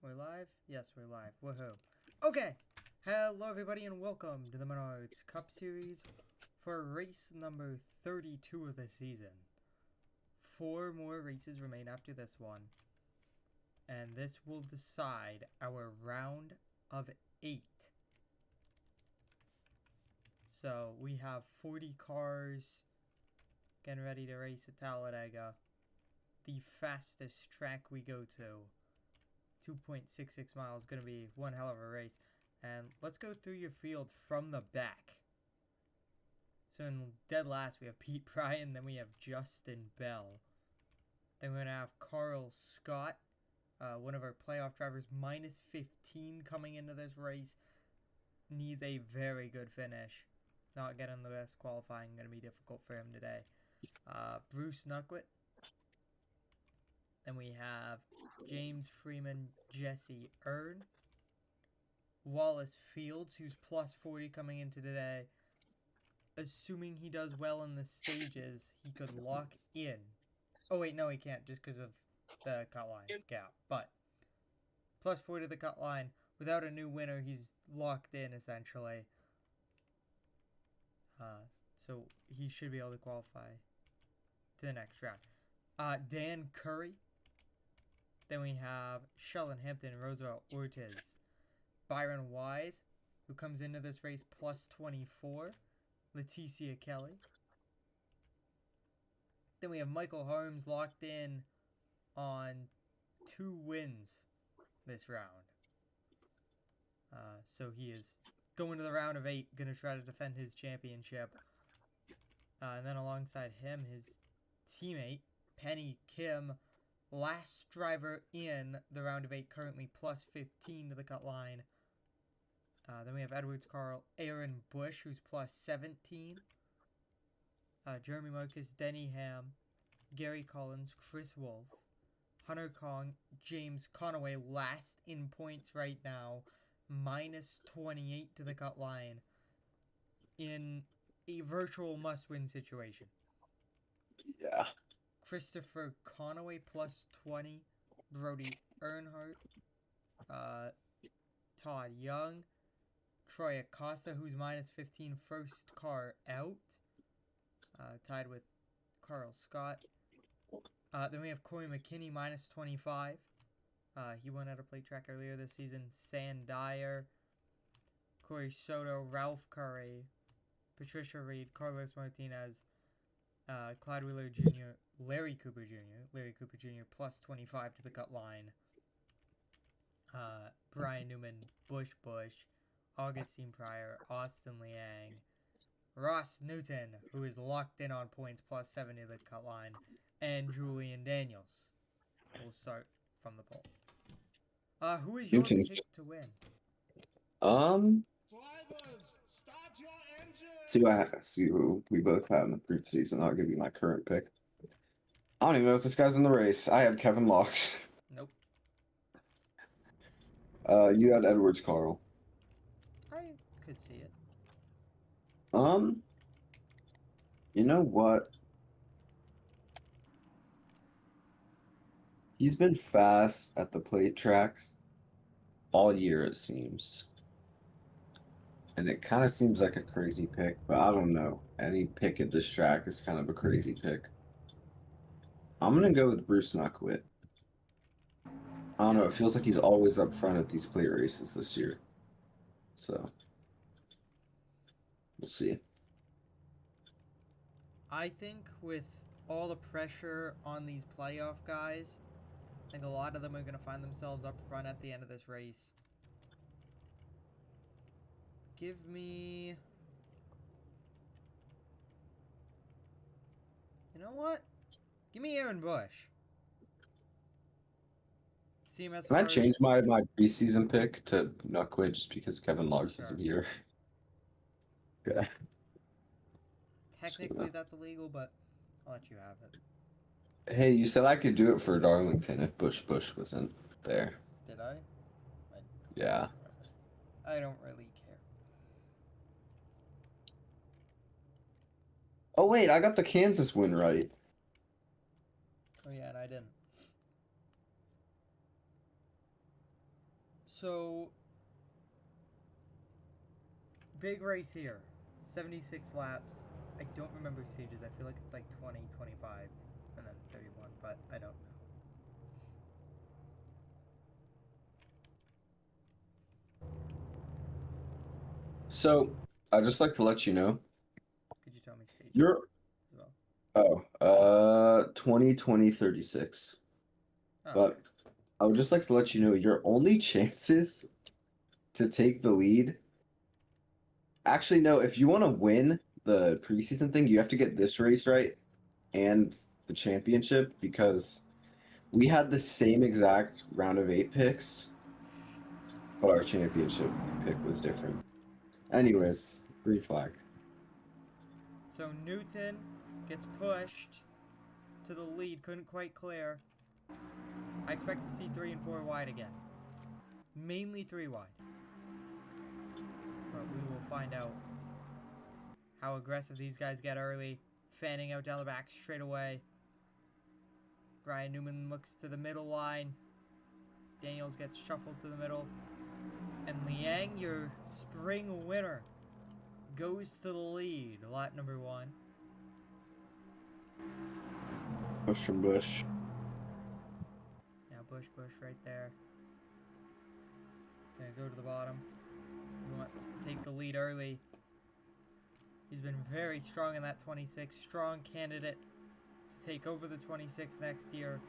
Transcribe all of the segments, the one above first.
We're live? Yes, we're live. Woohoo. Okay! Hello everybody and welcome to the Menards Cup Series for race number 32 of the season. 4 more races remain after this one. And this will decide our round of 8. So we have 40 cars getting ready to race at Talladega. The fastest track we go to. 2.66 miles, going to be one hell of a race. And let's go through your field from the back. So in dead last we have Pete Bryan, then we have Justin Bell. Then we're going to have Carl Scott, one of our playoff drivers, minus 15 coming into this race. Needs a very good finish. Not getting the best qualifying, going to be difficult for him today. Bruce Nuckwit. Then we have James Freeman, Jesse Ern. Wallace Fields, who's plus 40 coming into today. Assuming he does well in the stages, he could lock in. Oh wait, no he can't, just because of the cut line gap. But, plus 40 to the cut line. Without a new winner, he's locked in, essentially. So, he should be able to qualify to the next round. Dan Curry. Then we have Sheldon Hampton and Roosevelt Ortiz. Byron Wise, who comes into this race plus 24. Leticia Kelly. Then we have Michael Harms locked in on 2 wins this round. So he is going to the round of 8, going to try to defend his championship. And then alongside him, his teammate, Penny Kim, last driver in the round of 8, currently plus 15 to the cut line. Then we have Edwards Carl, Aaron Bush, who's plus 17. Jeremy Marcus, Denny Ham, Gary Collins, Chris Wolf, Hunter Kong, James Conaway last in points right now, minus 28 to the cut line in a virtual must-win situation. Yeah. Christopher Conaway plus 20, Brody Earnhardt, Todd Young, Troy Acosta, who's minus 15, first car out, tied with Carl Scott. Then we have Corey McKinney, minus 25. He won at a plate track earlier this season. Sam Dyer, Corey Soto, Ralph Curry, Patricia Reed, Carlos Martinez, Clyde Wheeler Jr., Larry Cooper Jr. Plus 25 to the cut line. Brian Newman, Bush, Augustine Pryor, Austin Liang, Ross Newton, who is locked in on points, plus 70 to the cut line, and Julian Daniels. We'll start from the poll. Who is your Newton. pick to win? See who we both had in the preseason. I'll give you my current pick. I don't even know if this guy's in the race. I had Kevin Locks. Nope. You had Edwards Carl. I could see it. You know what? He's been fast at the plate tracks all year, it seems. And it kind of seems like a crazy pick, but I don't know. Any pick at this track is kind of a crazy pick. I'm going to go with Bruce Nuckwit. I don't know. It feels like he's always up front at these plate races this year. So, we'll see. I think with all the pressure on these playoff guys, I think a lot of them are going to find themselves up front at the end of this race. Give me... You know what? Give me Aaron Bush. CMS Can I change my preseason pick to Nuckwit just because Kevin Locks isn't here? Okay. Technically that's illegal, but I'll let you have it. Hey, you said I could do it for Darlington if Bush wasn't there. Did I? Yeah. I don't really care. Oh, wait, I got the Kansas win right. Oh, yeah, and I didn't. So, big race here. 76 laps. I don't remember stages. I feel like it's like 20, 25, and then 31, but I don't know. So, I'd just like to let you know, Could you tell me stages you're, as well? 2020 36. Oh, But okay. I would just like to let you know your only chances to take the lead. Actually, no, if you want to win the preseason thing, you have to get this race right and the championship because we had the same exact round of 8 picks, but our championship pick was different. Anyways, green flag. So Newton gets pushed to the lead. Couldn't quite clear. I expect to see 3 and 4 wide again. Mainly 3 wide. But we will find out how aggressive these guys get early. Fanning out down the back straight away. Brian Newman looks to the middle line. Daniels gets shuffled to the middle. And Liang, your spring winner, goes to the lead. Lap number 1. Push from Bush. Now Bush right there. Gonna go to the bottom. He wants to take the lead early. He's been very strong in that 26. Strong candidate to take over the 26 next year.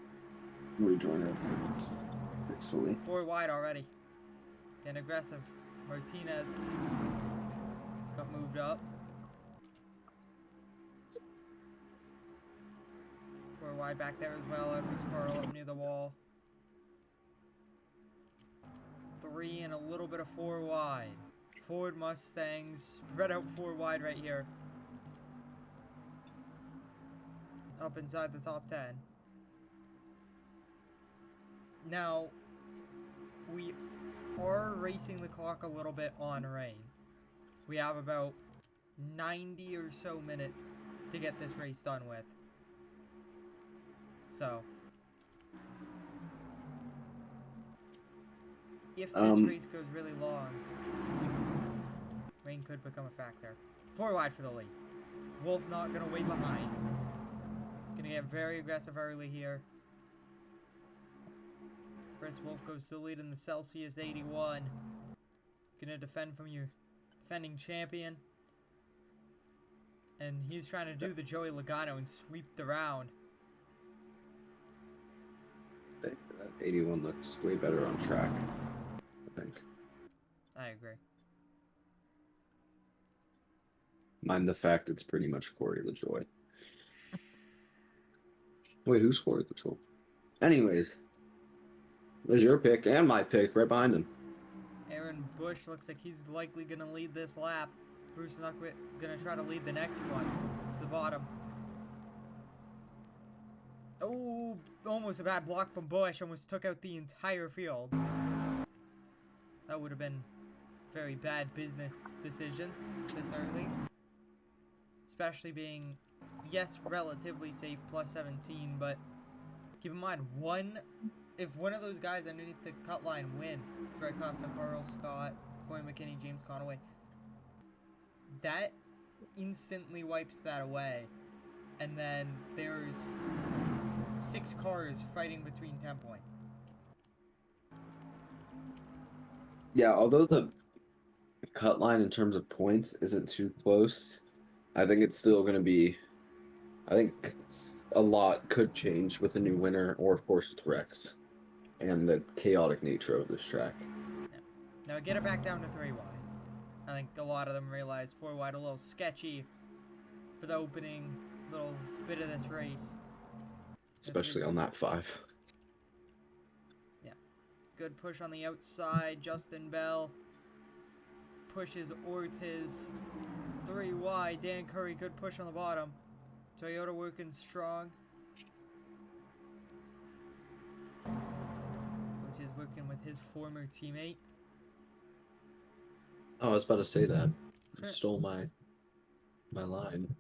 Rejoin our opponents. Excellent. 4 wide already. Getting aggressive. Martinez got moved up. 4 wide back there as well. Edwards Carl up near the wall. 3 and a little bit of 4 wide. Ford Mustangs spread out 4 wide right here. Up inside the top 10. Now, we are racing the clock a little bit on rain. We have about 90 or so minutes to get this race done with. So, if this race goes really long, rain could become a factor. 4 wide for the lead. Wolf not going to wait behind. Going to get very aggressive early here. Chris Wolf goes to the lead in the Celsius 81. Going to defend from your defending champion. And he's trying to do the Joey Logano and sweep the round. That 81 looks way better on track, I think. I agree. Mind the fact it's pretty much Corey LaJoy. Wait, who's Corey LaJoy? Anyways, there's your pick and my pick right behind him. Aaron Bush looks like he's likely going to lead this lap. Bruce Nuckwit going to try to lead the next one to the bottom. Oh, almost a bad block from Bush. Almost took out the entire field. That would have been a very bad business decision this early. Especially being, yes, relatively safe, plus 17, but keep in mind, if one of those guys underneath the cut line win, Troy Costa, Carl Scott, Corey McKinney, James Conaway, that instantly wipes that away. And then there's 6 cars fighting between 10 points. Yeah, although the cut line in terms of points isn't too close, I think it's still going to be, I think a lot could change with a new winner or, of course, with Rex and the chaotic nature of this track. Yeah. Now get it back down to 3 wide. I think a lot of them realize 4 wide a little sketchy for the opening little bit of this race. Especially on that 5. Yeah. Good push on the outside. Justin Bell pushes Ortiz 3 wide. Dan Curry, good push on the bottom. Toyota working strong. Which is working with his former teammate. Oh, I was about to say that. You stole my line.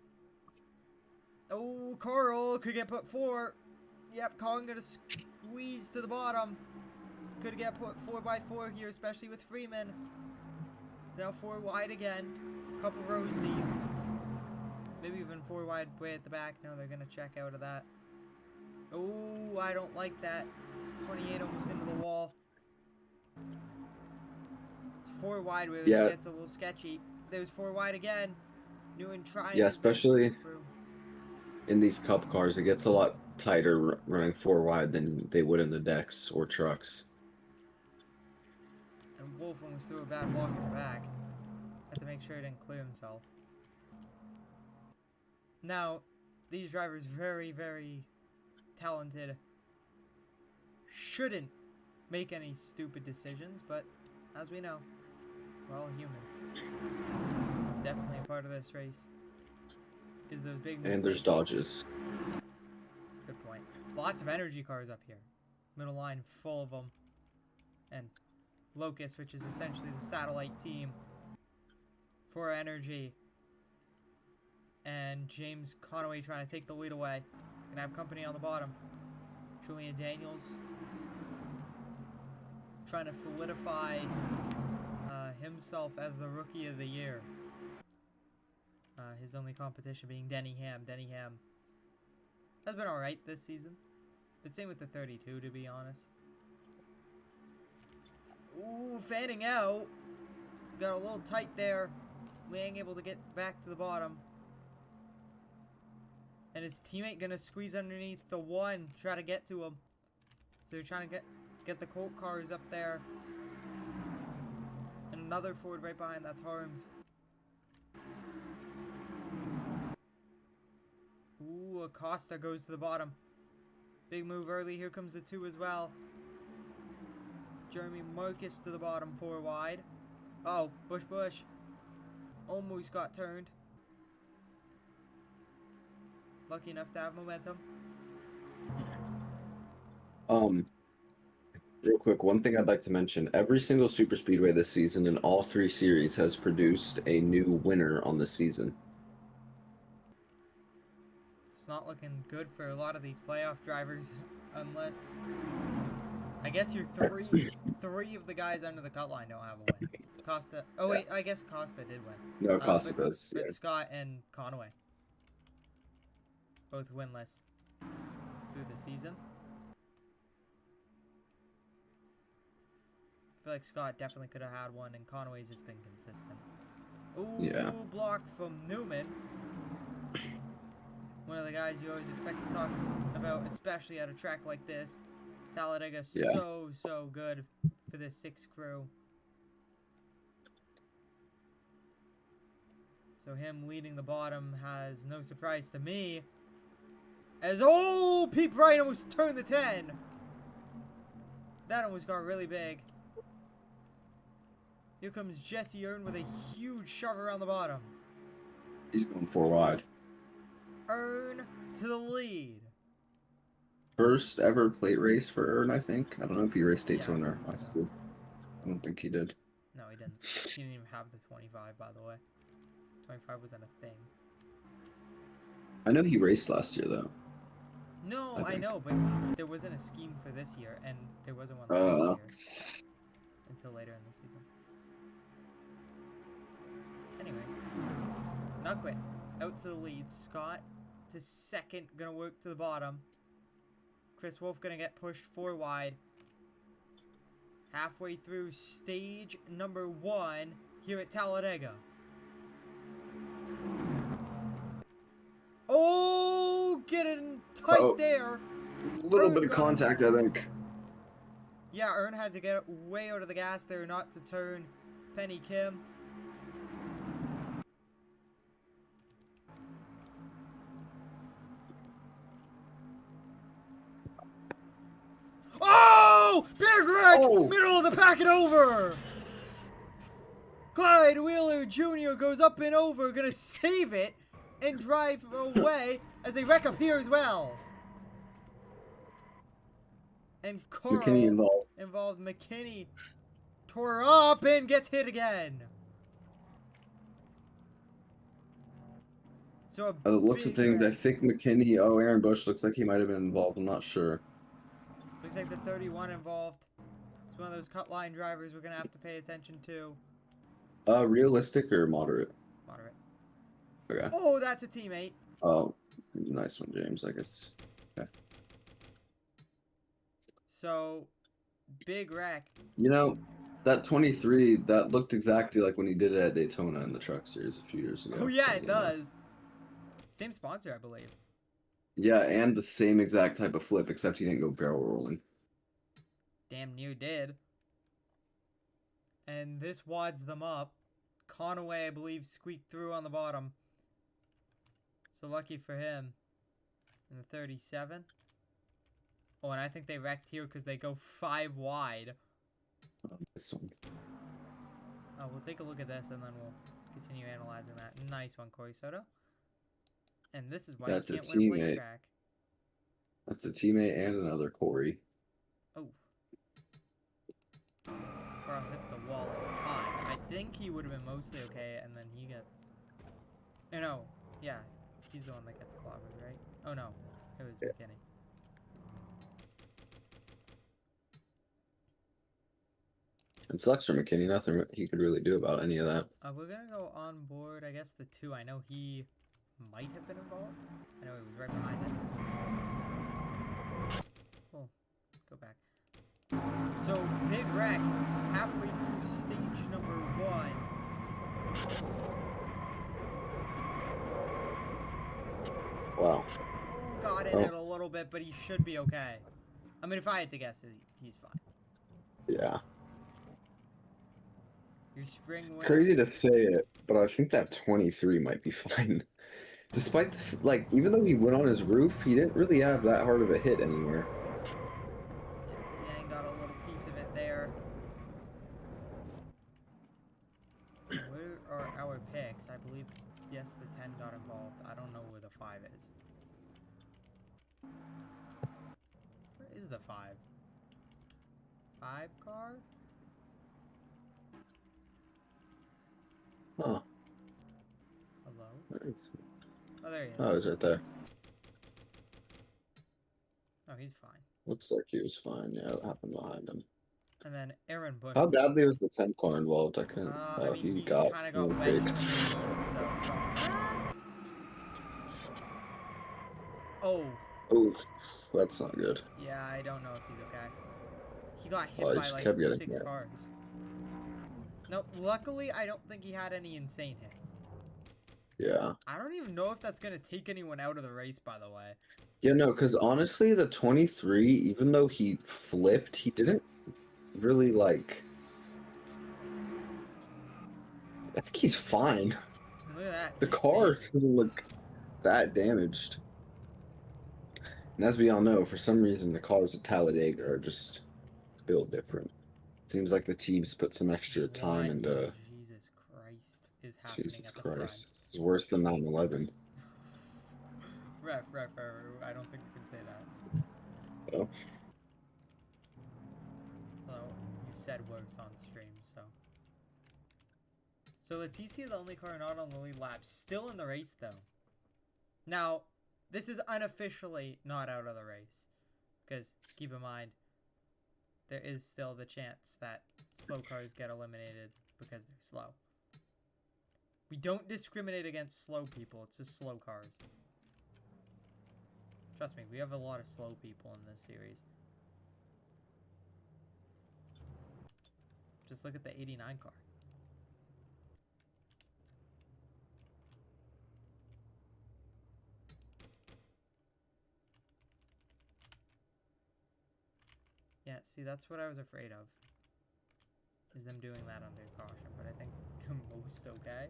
Oh, Carl could get put 4. Yep, Colin gonna squeeze to the bottom. could get put 4x4 here, especially with Freeman. Now 4 wide again. Couple rows deep. Maybe even 4 wide way at the back. No, they're going to check out of that. Oh, I don't like that. 28 almost into the wall. It's 4 wide where this gets a little sketchy. There's 4 wide again. Newman trying. Yeah, especially in these cup cars, it gets a lot tighter running 4 wide than they would in the decks or trucks. And Wolf almost threw a bad block in the back. Had to make sure he didn't clear himself. Now, these drivers very, very talented. Shouldn't make any stupid decisions, but as we know, we're all human. It's definitely a part of this race. Is those big mistakes. And there's dodges. Good point. Lots of energy cars up here. Middle line full of them. And Locust, which is essentially the satellite team for energy. And James Conaway trying to take the lead away. Gonna have company on the bottom. Julian Daniels trying to solidify himself as the Rookie of the Year. His only competition being Denny Ham. Denny Ham has been alright this season. But same with the 32, to be honest. Ooh, fanning out. Got a little tight there. Liang able to get back to the bottom. And his teammate gonna squeeze underneath the one, try to get to him. So they're trying to get the Colt cars up there. And another Ford right behind, that's Harms. Ooh, Acosta goes to the bottom. Big move early, here comes the 2 as well. Jeremy Marcus to the bottom, 4 wide. Oh, Bush. Almost got turned. Lucky enough to have momentum. Real quick, one thing I'd like to mention. Every single super speedway this season in all 3 series has produced a new winner on the season. It's not looking good for a lot of these playoff drivers unless... I guess your three of the guys under the cut line don't have a win. Costa... Oh, wait, I guess Costa did win. No, Costa does. But Scott and Conaway. Both winless through the season. I feel like Scott definitely could have had one, and Conaway's just been consistent. Ooh, yeah. Block from Newman. One of the guys you always expect to talk about, especially at a track like this. Talladega, so good for this 6 crew. So him leading the bottom has no surprise to me. As, oh, Pete Bright almost turned the 10. That almost got really big. Here comes Jesse Earn with a huge shove around the bottom. He's going 4 wide. Earn to the lead. First ever plate race for Earn, I think. I don't know if he raced Daytona or high school. I don't think he did. No, he didn't. He didn't even have the 25, by the way. 25 wasn't a thing. I know he raced last year, though. No, I know, but there wasn't a scheme for this year, and there wasn't one last year. Until later in the season. Anyways. Not quit. Out to the lead. Scott to second. Gonna work to the bottom. Chris Wolf gonna get pushed 4 wide. Halfway through stage number 1 here at Talladega. Oh, getting tight there. A little bit of contact, I think. Yeah, Earn had to get way out of the gas there not to turn Penny Kim. Oh! Bear Greg! Oh. Middle of the pack and over! Clyde Wheeler Jr. goes up and over, gonna save it and drive away as they wreck up here as well. And Carl involved. McKinney tore up and gets hit again. So By the looks of things, I think McKinney, Aaron Bush looks like he might have been involved. I'm not sure. Looks like the 31 involved. It's one of those cut line drivers we're going to have to pay attention to. Realistic or moderate? Moderate. Okay. Oh, that's a teammate. Oh, nice one, James, I guess. Okay. So, big wreck. You know, that 23, that looked exactly like when he did it at Daytona in the Truck Series a few years ago. Oh, yeah, it funny enough. does. Same sponsor, I believe. Yeah, and the same exact type of flip, except he didn't go barrel rolling. Damn near did. And this wads them up. Conaway, I believe, squeaked through on the bottom. So lucky for him. In the 37. Oh, and I think they wrecked here because they go 5 wide. This one. Oh, we'll take a look at this and then we'll continue analyzing that. Nice one, Corey Soto. And this is why That's you a can't win a plate teammate. track. That's a teammate and another Corey. Oh. Bro hit the wall in time. I think he would have been mostly okay, and then he gets... Oh, no. Yeah. He's the one that gets clobbered, right? Oh, no. It was McKinney. It sucks for McKinney. Nothing he could really do about any of that. We're going to go on board, I guess, the 2. I know he might have been involved. I know he was right behind him. Cool. Go back. So, big wreck. Halfway through stage number 1. Wow. Oh, got in it a little bit, but he should be okay. I mean, if I had to guess, he's fine. Yeah. Your spring winner. Crazy to say it, but I think that 23 might be fine. Despite the, like, even though he went on his roof, he didn't really have that hard of a hit anywhere. Yeah, he got a little piece of it there. Where are our picks? I believe, yes, the 10 got involved. I don't know where the 5 is. Where is the 5? 5 car? Huh. Hello? Nice. Oh, there he is. Oh, he's right there. Oh, he's fine. Looks like he was fine. Yeah, what happened behind him? And then Aaron Bush. How badly was the 10 car involved? I couldn't. I mean, he kind got of got wedged in the lead, so... Oh. Oh, that's not good. Yeah, I don't know if he's okay. He got hit Oh, he by just like kept getting 6 hit. cars. No, luckily I don't think he had any insane hits. Yeah. I don't even know if that's going to take anyone out of the race, by the way. Yeah, no, because honestly, the 23, even though he flipped, he didn't really, like... I think he's fine. Look at that. The he's car safe. doesn't look that damaged. And as we all know, for some reason, the cars at Talladega are just built different. Seems like the teams put some extra time What into... Jesus Christ is happening Jesus at the Christ. It's worse than 9/11. front? Ref. I don't think we can say that. Oh. Well, you said worse on stream, so. So Leticia is the only car not on the lead lap. Still in the race, though. Now, this is unofficially not out of the race. Because, keep in mind, there is still the chance that slow cars get eliminated because they're slow. We don't discriminate against slow people. It's just slow cars. Trust me, we have a lot of slow people in this series. Just look at the 89 car. Yeah, see, that's what I was afraid of. Is them doing that under caution, but I think they're most okay.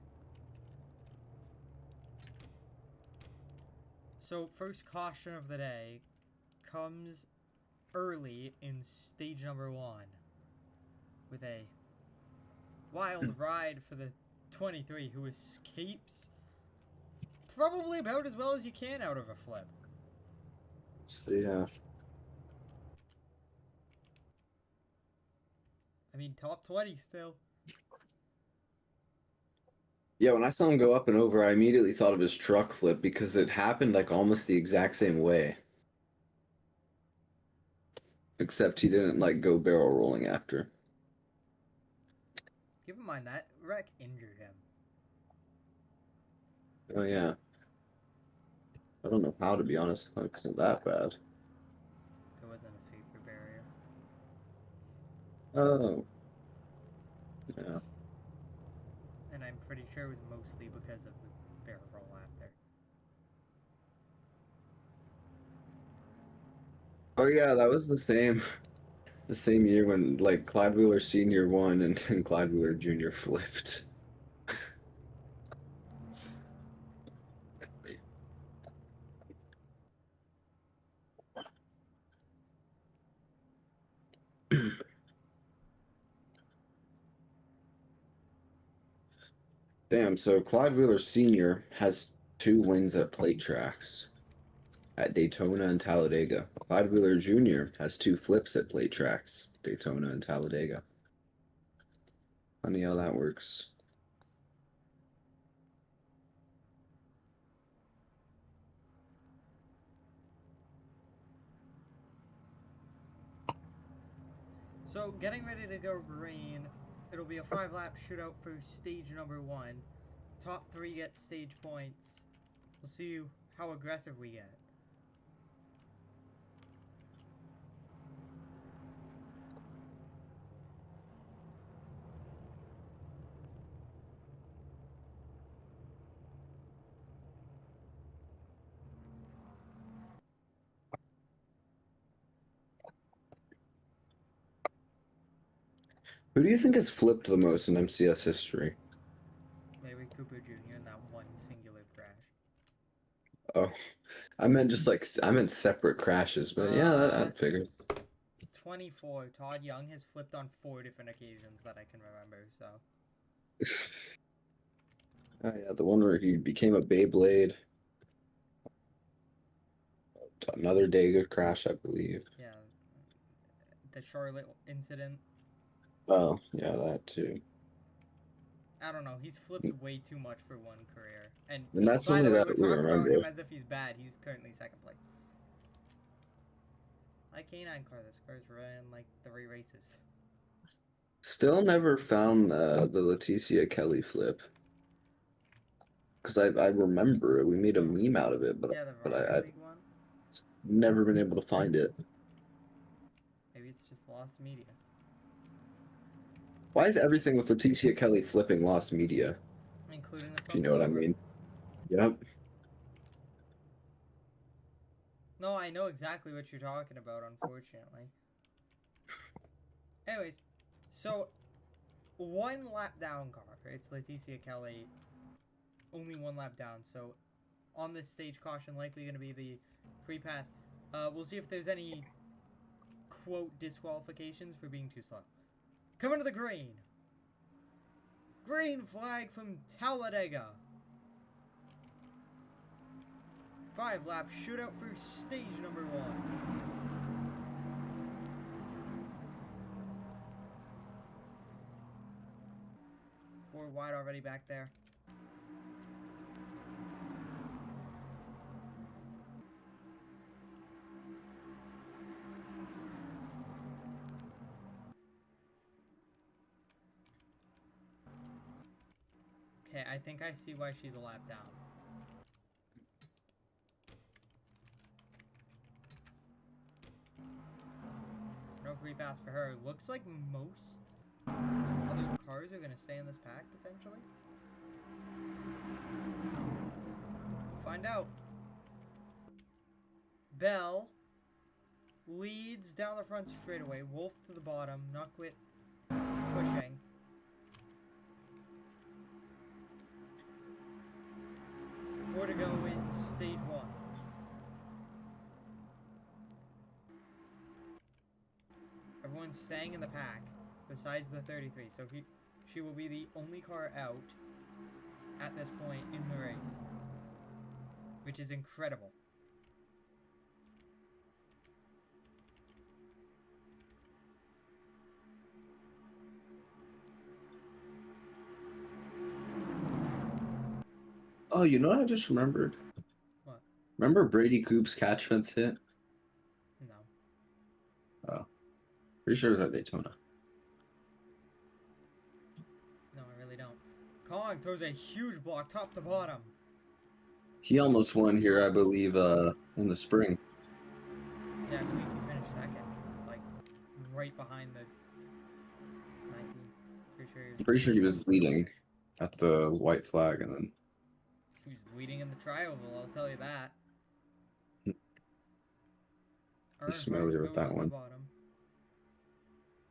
So, first caution of the day comes early in stage number 1 with a wild ride for the 23 who escapes probably about as well as you can out of a flip. So, yeah. I mean, top 20 still. Yeah, when I saw him go up and over, I immediately thought of his truck flip because it happened like almost the exact same way. Except he didn't like go barrel rolling after. Keep in mind that wreck injured him. Oh yeah. I don't know how, to be honest. It wasn't that bad. There wasn't a safer barrier. Oh. Yeah. And I'm pretty sure it was mostly because of the barrel roll after. Oh yeah, that was the same year when like Clyde Wheeler Sr. won and then Clyde Wheeler Jr. flipped. Damn, so Clyde Wheeler Sr. has 2 wins at plate tracks at Daytona and Talladega. Clyde Wheeler Jr. has 2 flips at plate tracks, Daytona and Talladega. Funny how that works. So, getting ready to go green. It'll be a 5-lap shootout for stage number 1. Top 3 get stage points. We'll see how aggressive we get. Who do you think has flipped the most in MCS history? Maybe Cooper Jr. in that one singular crash. Oh, I meant separate crashes, but yeah, that figures. 24. Todd Young has flipped on 4 different occasions that I can remember, so. Oh yeah, the one where he became a Beyblade. Another Dega crash, I believe. Yeah. The Charlotte incident. Oh, yeah, that too. I don't know. He's flipped way too much for one career. And that's by only the way, that we're we talking about remember. him as if he's bad. He's currently 2nd place. My canine car, this car's ran like 3 races. Still never found the Leticia Kelly flip. Because I remember it. We made a meme out of it, but Yeah, the but Rocket I've League one. never been able to find it. Maybe it's just lost media. Why is everything with Leticia Kelly flipping lost media? Including the If you front know what I blower. mean. Yep. No, I know exactly what you're talking about, unfortunately. Anyways, so 1 lap down car. It's Leticia Kelly. Only 1 lap down. So on this stage, caution likely going to be the free pass. We'll see if there's any quote disqualifications for being too slow. Coming to the green. Green flag from Talladega. 5-lap shootout for stage number 1. Four wide already back there. Okay, I think I see why she's a lap down. No free pass for her. Looks like most other cars are going to stay in this pack, potentially. Find out. Bell leads down the front straightaway. Wolf to the bottom. Nuckwit pushing. Four to go in stage 1. Everyone's staying in the pack besides the 33. So she will be the only car out at this point in the race, which is incredible. Oh, you know what I just remembered? What? Remember Brady Coop's catch fence hit? No. Oh. Pretty sure it was at Daytona. No, I really don't. Kong throws a huge block top to bottom. He almost won here, I believe, in the spring. Yeah, I believe he finished second. Like, right behind the 19. Pretty sure he was leading at the white flag, and then He was leading in the tri-oval, I'll tell you that. he's familiar with that to the one. bottom.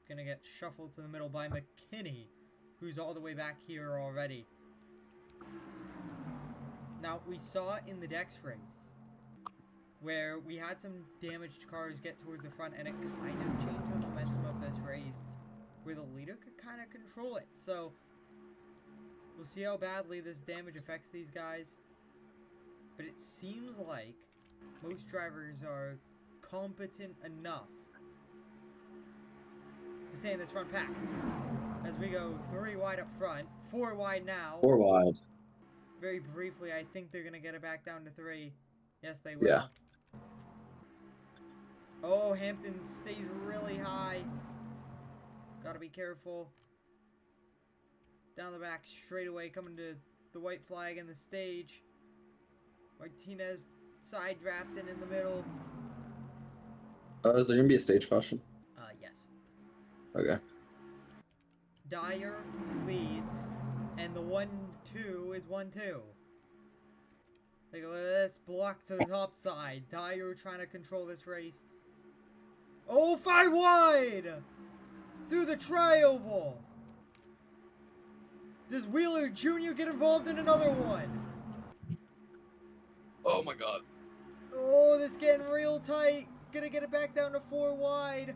Gonna get shuffled to the middle by McKinney, who's all the way back here already. Now, we saw in the Dex race where we had some damaged cars get towards the front, and it kind of changed the momentum of this race, where the leader could kind of control it. So, we'll see how badly this damage affects these guys. But it seems like most drivers are competent enough to stay in this front pack. As we go 3 wide up front, 4 wide now. 4 wide. Very briefly, I think they're going to get it back down to 3. Yes, they will. Yeah. Oh, Hampton stays really high. Gotta be careful. Down the back straight away, coming to the white flag and the stage. Martinez side drafting in the middle. Is there gonna be a stage caution? Yes. Okay. Dyer leads, and the 1-2 is 1-2. Take a look at this, block to the top side. Dyer trying to control this race. Oh, 5 wide! Through the tri-oval! Does Wheeler Jr. get involved in another one? Oh my god. Oh, this is getting real tight. Gonna get it back down to 4 wide.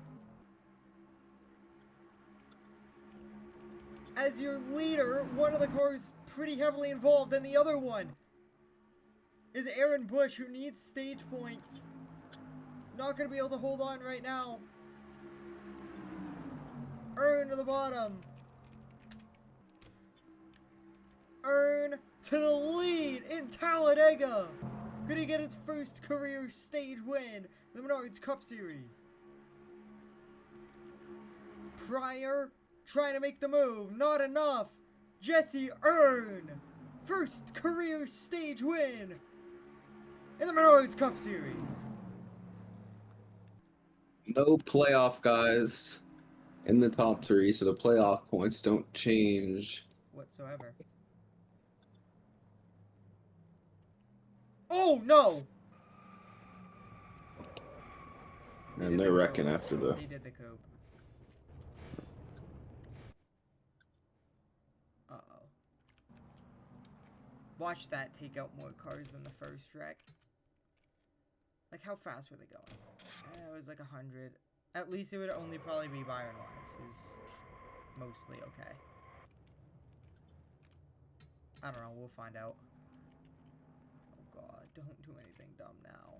As your leader, one of the cars pretty heavily involved, and the other one is Aaron Bush, who needs stage points. Not gonna be able to hold on right now. Earn to the bottom. Earn to the lead in Talladega. Could he get his first career stage win? The Menards Cup Series. Pryor trying to make the move. Not enough. Jesse Earn. First career stage win in the Menards Cup Series. No playoff guys in the top 3, so the playoff points don't change whatsoever. Oh no! And they're wrecking after the. He did the coupe. Uh-oh. Watch that take out more cars than the first wreck. Like, how fast were they going? It was like 100. At least it would only probably be Byron Wise, who's mostly okay. I don't know, we'll find out. Oh god, don't do anything dumb now.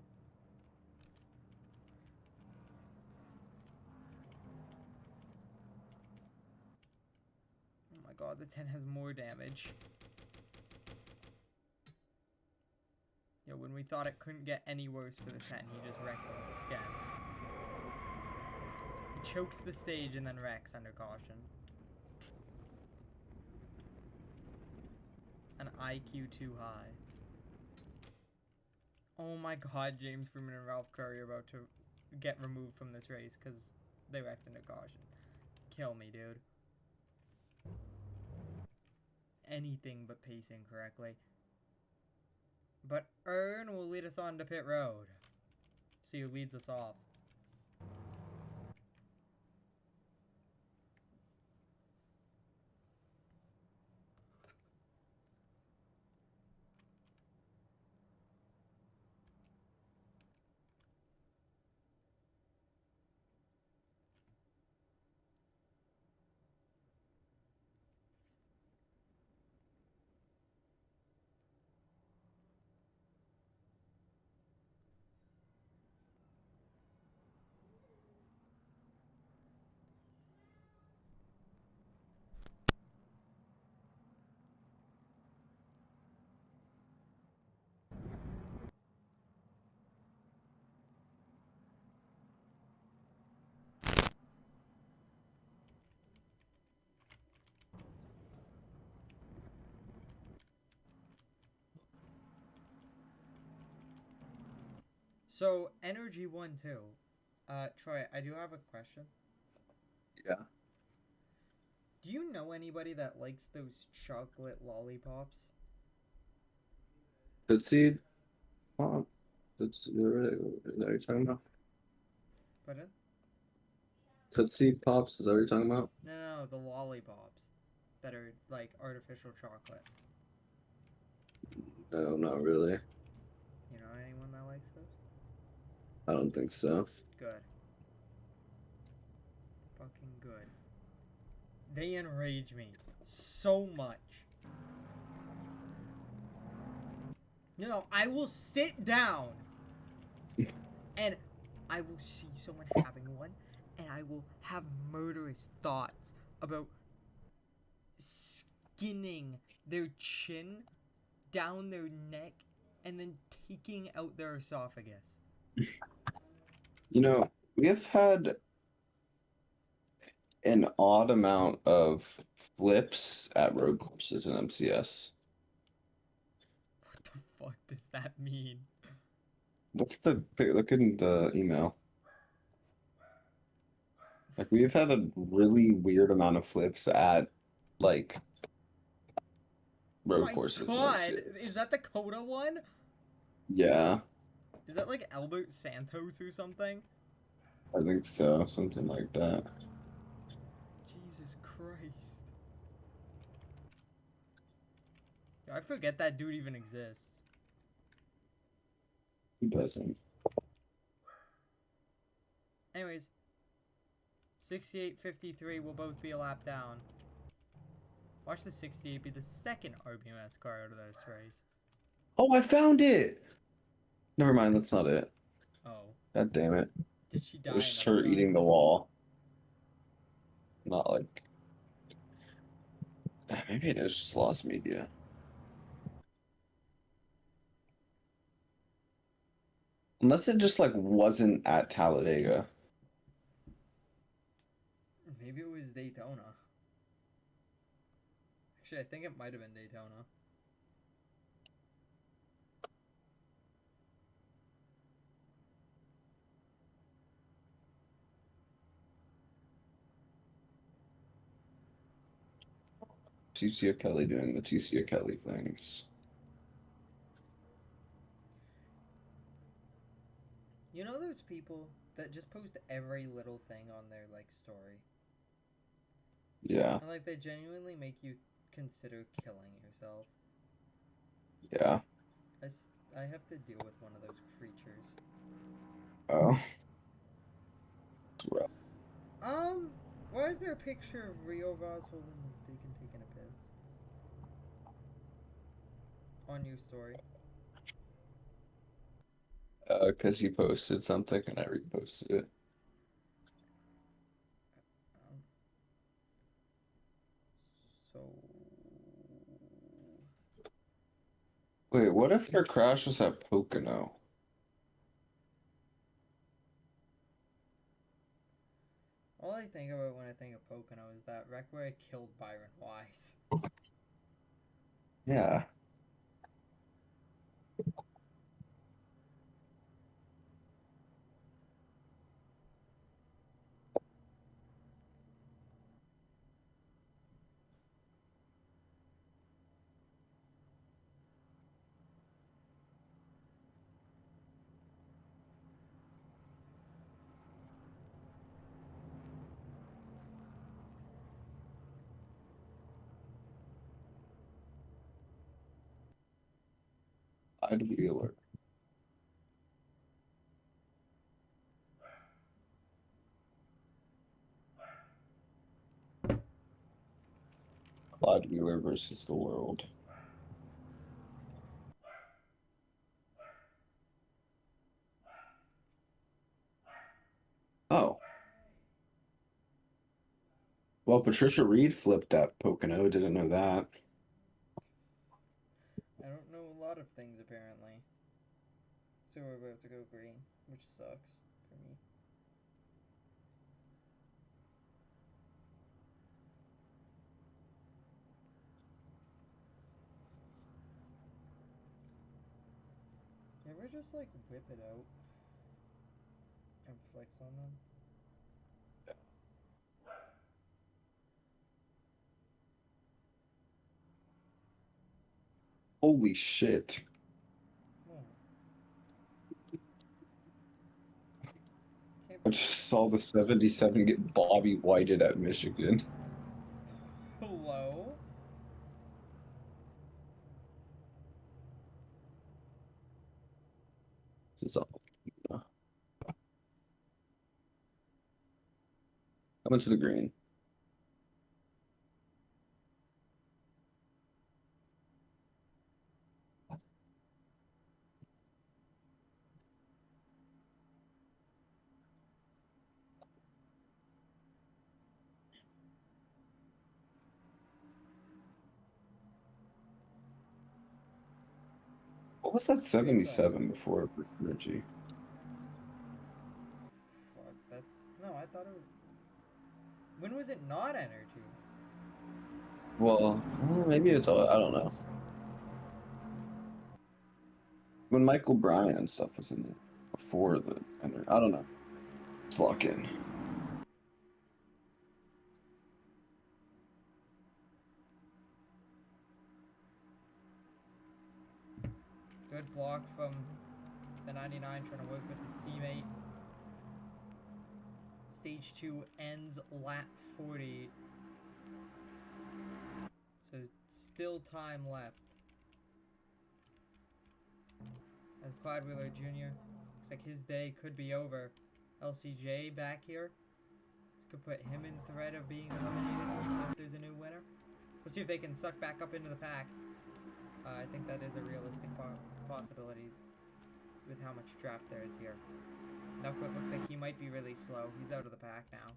Oh my god, the 10 has more damage. Yo, when we thought it couldn't get any worse for the 10, he just wrecks him again. He chokes the stage and then wrecks under caution. An IQ too high. Oh my god, James Freeman and Ralph Curry are about to get removed from this race because they wrecked under caution. Kill me, dude. Anything but pacing correctly. But Earn will lead us on to pit road. See who leads us off. So, Energy 1 2. Troy, I do have a question. Yeah. Do you know anybody that likes those chocolate lollipops? Tootsie Pop. That's what are you talking about? Pardon? Tootsie Pops. Is that what you're talking about? No, the lollipops that are like artificial chocolate. No, not really. You know anyone that likes those? I don't think so. Good. Fucking good. They enrage me so much. No, I will sit down and I will see someone having one and I will have murderous thoughts about skinning their chin down their neck and then taking out their esophagus. You know, we have had an odd amount of flips at road courses in MCS. What the fuck does that mean? Look in the email. Like we've had a really weird amount of flips at like Oh road my courses in god! Is MCS. that the Coda one? Yeah, Is that like Albert Santos or something? I think so. Something like that. Jesus Christ. Yo, I forget that dude even exists. Who doesn't? Anyways, 68.53 will both be a lap down. Watch the 68 be the second RBMS car out of this race. Oh, I found it. Never mind, that's not it. Oh. God damn it. Did she die It was in just the her flood? eating the wall. Not like maybe it is just lost media. Unless it just like wasn't at Talladega. Maybe it was Daytona. Actually, I think it might have been Daytona. TC Kelly doing the TC Kelly things. You know those people that just post every little thing on their like story? Yeah, And like they genuinely make you consider killing yourself. yeah. I have to deal with one of those creatures. Oh. It's rough. Why is there a picture of Rio Vaz holding his dick and taking a piss? On your story. Because he posted something and I reposted it. Um, so Wait, what if their crash was at Pocono? all I think about when I think of Pocono is that wreck where I killed Byron Wise. Yeah. Clyde Wheeler. Clyde Wheeler versus the world. Oh. Well, Patricia Reed flipped at Pocono. Didn't know that. I don't know a lot of things apparently. So we're about to go green, which sucks for me. You ever just like whip it out? have flex on them. Holy shit. Oh. Can't I just saw the 77 get Bobby Whited at Michigan. Hello? This is all. Coming to the green. What was that 77 before energy? Fuck, that's... No, I thought it was... When was it not energy? Well, maybe it's all, I don't know. When Michael Bryan and stuff was in it before the ender, I don't know. Let's lock in. Good block from the 99 trying to work with his teammate. Stage 2 ends lap 40. So still time left. As Clyde Wheeler Jr. looks like his day could be over. LCJ back here. This could put him in threat of being eliminated if there's a new winner. We'll see if they can suck back up into the pack. I think that is a realistic possibility with how much draft there is here. Nupquit looks like he might be really slow. He's out of the pack now.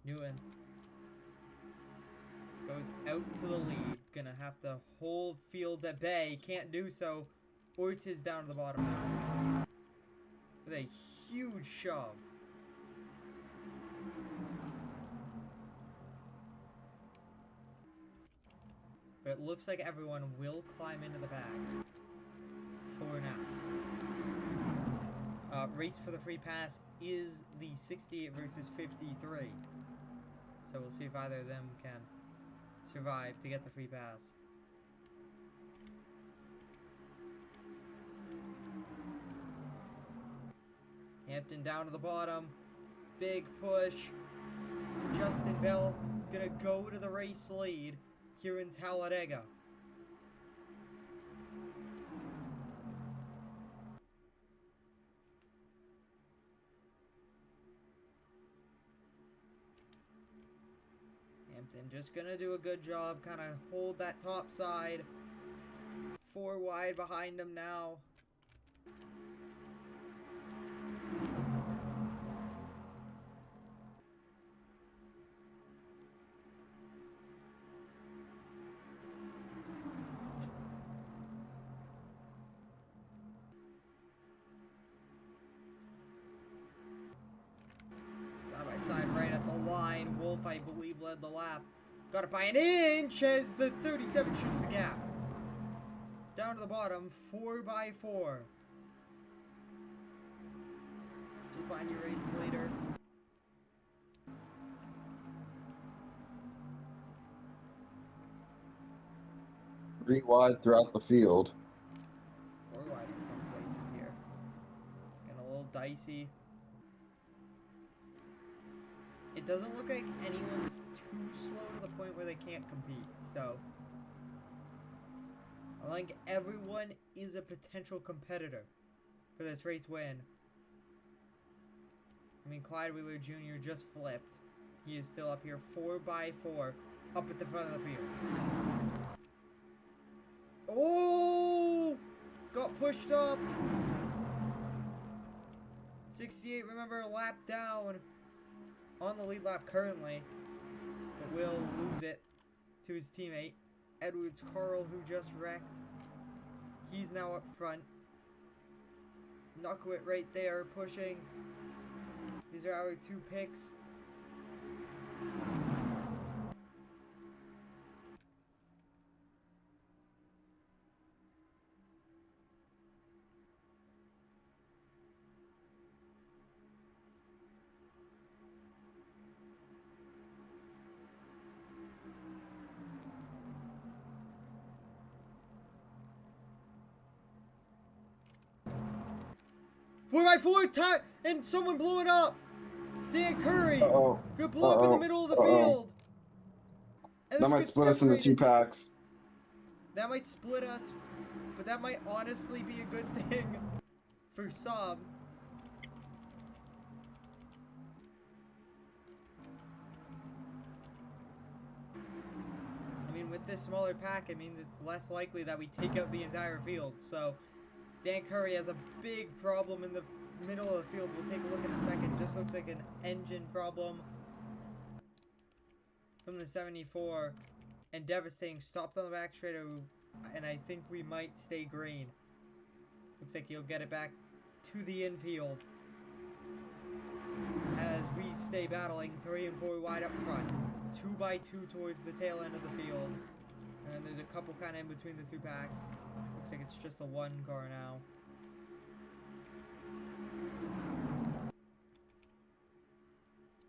Newton goes out to the lead. Gonna have to hold Fields at bay. Can't do so. Ortiz down to the bottom now. With a huge shove. But it looks like everyone will climb into the bag. For now. Race for the free pass is the 68 versus 53. So we'll see if either of them can survive to get the free pass. Hampton down to the bottom. Big push. Justin Bell gonna go to the race lead here in Talladega. Hampton just gonna do a good job, kind of hold that top side. 4 wide behind him now. Side by side right at the line. Wolf, I believe, led the lap. Got it by an inch as the 37 shoots the gap. Down to the bottom, 4x4. Just find your race later. Three wide throughout the field. 4 wide in some places here. Getting a little dicey. It doesn't look like anyone's too slow to the point where they can't compete, so I think everyone is a potential competitor for this race win. I mean, Clyde Wheeler Jr. just flipped. He is still up here, 4x4, up at the front of the field. Oh! Got pushed up. 68, remember, a lap down on the lead lap currently, but will lose it to his teammate, Edwards Carl, who just wrecked. He's now up front. Nupquit right there, pushing. These are our 2 picks. 4x4 tire, and someone blew it up. Dan Curry. Uh-oh. Good blow up in the middle of the field. And That this might gets split us into two separated. packs. That might split us, but that might honestly be a good thing for some. I mean, with this smaller pack, it means it's less likely that we take out the entire field. So, Dan Curry has a big problem in the middle of the field. We'll take a look in a second. Just looks like an engine problem from the 74. And devastating. Stopped on the back straighter. And I think we might stay green. Looks like he'll get it back to the infield. As we stay battling 3 and 4 wide up front. 2x2 towards the tail end of the field. And then there's a couple kind of in between the two packs. Looks like it's just the one car now.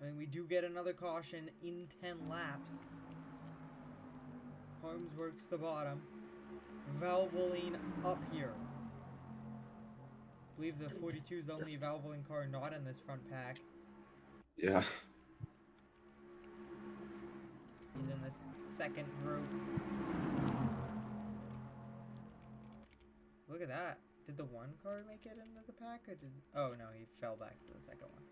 I mean, we do get another caution in 10 laps. Holmes works the bottom. Valvoline up here. I believe the 42 is the only Valvoline car not in this front pack. Yeah. He's in this second group. Look at that. Did the one car make it into the pack, or did... Oh, no, he fell back to the second one.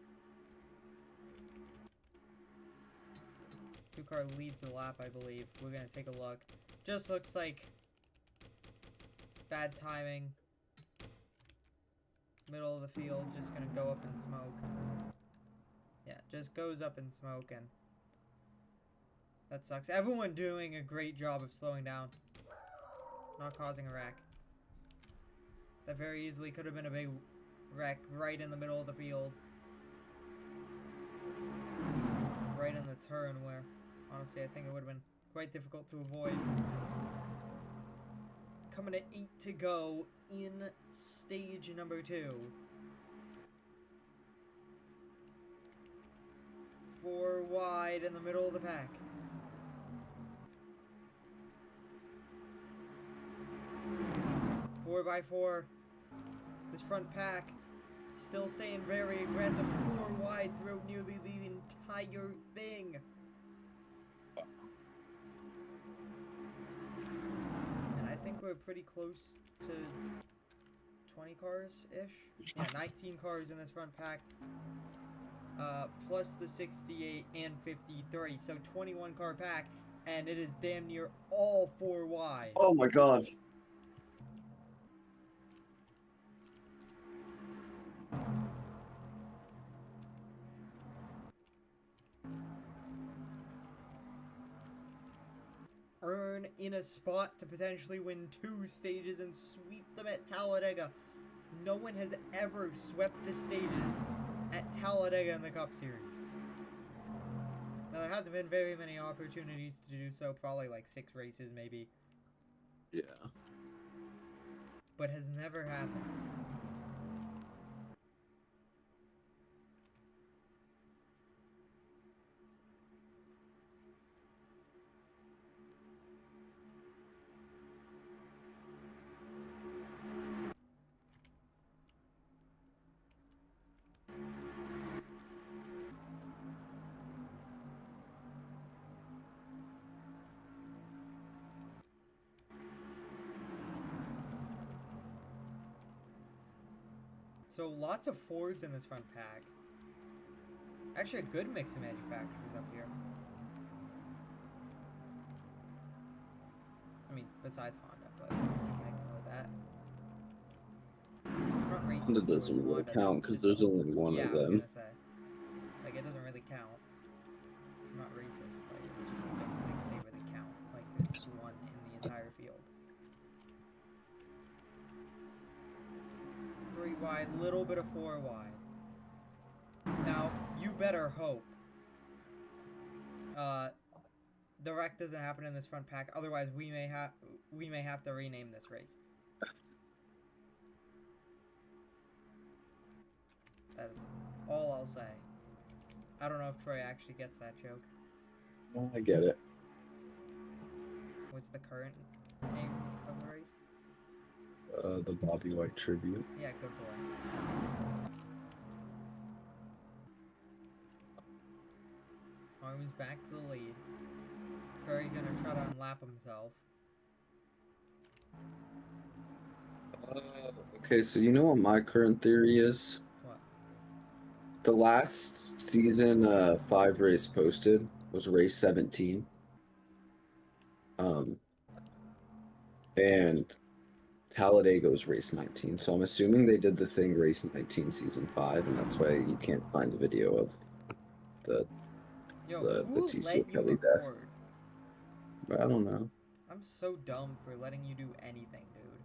2 car leads the lap, I believe. We're going to take a look. Just looks like bad timing. Middle of the field, just going to go up in smoke. Yeah, just goes up in smoke, and that sucks. Everyone doing a great job of slowing down. Not causing a wreck. That very easily could have been a big wreck right in the middle of the field. Right in the turn where, honestly, I think it would have been quite difficult to avoid. Coming at 8 to go in stage number 2. 4 wide in the middle of the pack. Four by 4. This front pack still staying very aggressive. 4 wide throughout nearly the entire thing. And I think we're pretty close to 20 cars-ish. Yeah, 19 cars in this front pack. Plus the 68 and 53. So 21 car pack. And it is damn near all 4 wide. Oh my god. Earn in a spot to potentially win 2 stages and sweep them at Talladega. No one has ever swept the stages at Talladega in the Cup Series. Now, there hasn't been very many opportunities to do so, probably like 6 races maybe. Yeah. But has never happened. So lots of Fords in this front pack. Actually a good mix of manufacturers up here. I mean, besides Honda, but we can ignore that. I'm not racist Honda towards doesn't really Honda, count because there's only one yeah, of I was them. gonna say. Like, it doesn't really count. I'm not racist, like, I just don't think they really count. Like, there's one in the entire field. 3 wide, little bit of 4 wide. Now, you better hope the wreck doesn't happen in this front pack. Otherwise, we may have to rename this race. That is all I'll say. I don't know if Troy actually gets that joke. I get it. What's the current name of the race? The Bobby White tribute. Yeah, good boy. moves back to the lead. Curry gonna try to unlap himself. Okay, so you know what my current theory is? What? The last season 5 race posted was race 17. And Talladega was race 19. So I'm assuming they did the thing race 19 season 5, and that's why you can't find a video of the Yo, the who TC let you Kelly death. record? But I don't know. I'm so dumb for letting you do anything, dude.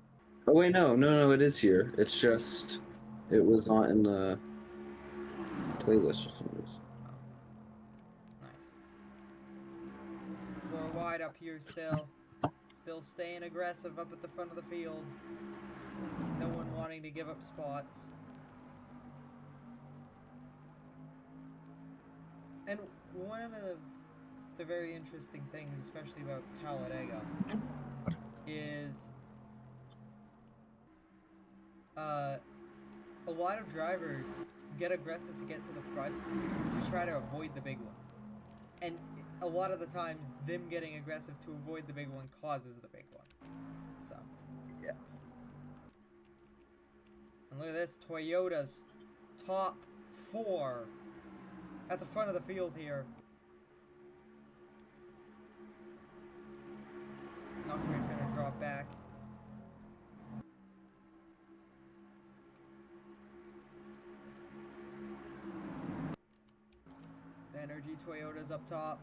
Oh wait, no, it is here. It's just it was not in the playlist for some reason. Oh. Nice. 4 wide up here still. Still staying aggressive up at the front of the field. No one wanting to give up spots. And one of the very interesting things, especially about Talladega, is a lot of drivers get aggressive to get to the front to try to avoid the big one. And a lot of the times, them getting aggressive to avoid the big one causes the big one. So. Yeah. And look at this, Toyota's top 4 at the front of the field here. Knockman gonna drop back. The Energy Toyota's up top.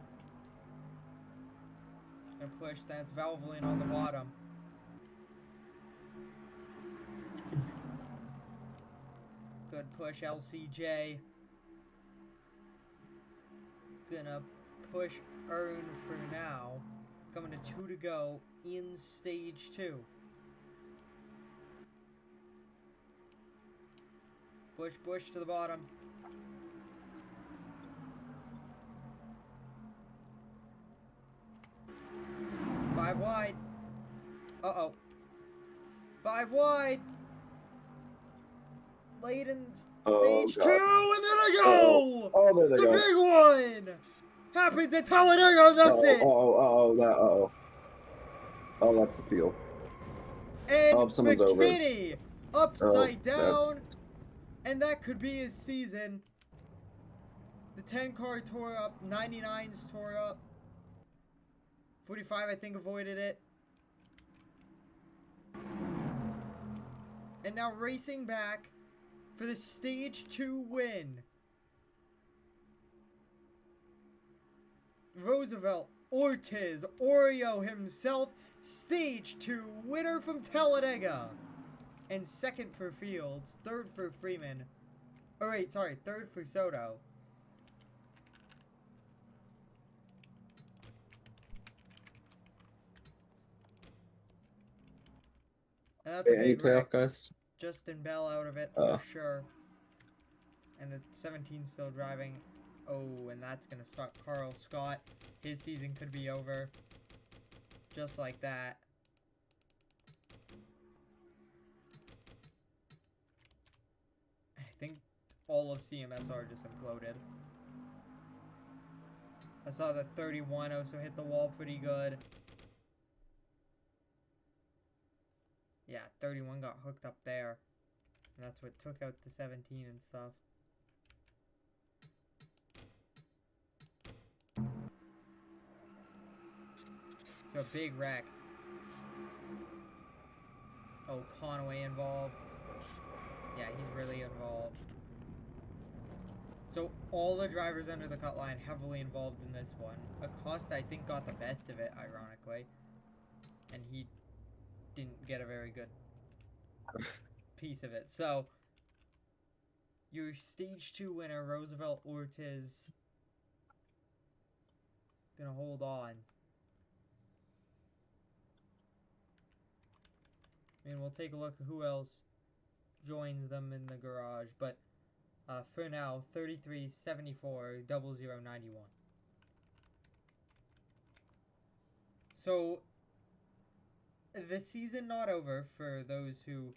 Gonna push, then it's Valvoline on the bottom. Good push, LCJ. Gonna push Earn for now. Coming to 2 to go in stage 2. Bush to the bottom. Five wide. Uh-oh. 5 wide. Late in stage 2, and there they go! Oh, there they the go. big one! Happens at Talladega, that's it! Oh, that's the peel. And someone's McKinney upside that's... down, and that could be his season. The 10 car tore up, 99s tore up. 45, I think, avoided it. And now racing back for the stage 2 win. Roosevelt, Ortiz, Oreo himself, stage 2 winner from Talladega. And second for Fields, third for Freeman. Oh wait, sorry, third for Soto. And that's a big playoff wreck. guys? Justin Bell out of it for sure. And the 17 still driving. Oh, and that's going to suck. Carl Scott, his season could be over. Just like that. I think all of CMSR just imploded. I saw the 31 also hit the wall pretty good. Yeah, 31 got hooked up there. And that's what took out the 17 and stuff. So a big wreck. Oh, Conway involved. Yeah, he's really involved. So all the drivers under the cut line heavily involved in this one. Acosta, I think, got the best of it, ironically. And he didn't get a very good piece of it. So, your stage 2 winner, Roosevelt Ortiz, gonna hold on. And we'll take a look at who else joins them in the garage. But for now, 3374-0091. So, the season not over for those who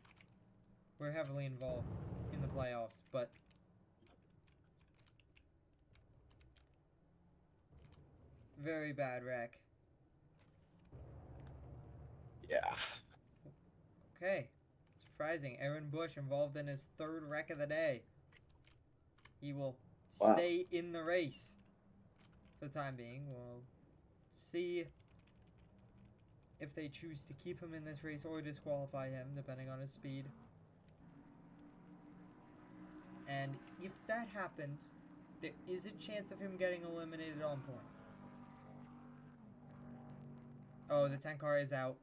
were heavily involved in the playoffs, but Very bad wreck. Yeah. Okay. Surprising. Aaron Bush involved in his third wreck of the day. He will Wow. stay in the race for the time being. We'll see if they choose to keep him in this race or disqualify him, depending on his speed. And if that happens, there is a chance of him getting eliminated on points. Oh, the 10 car is out.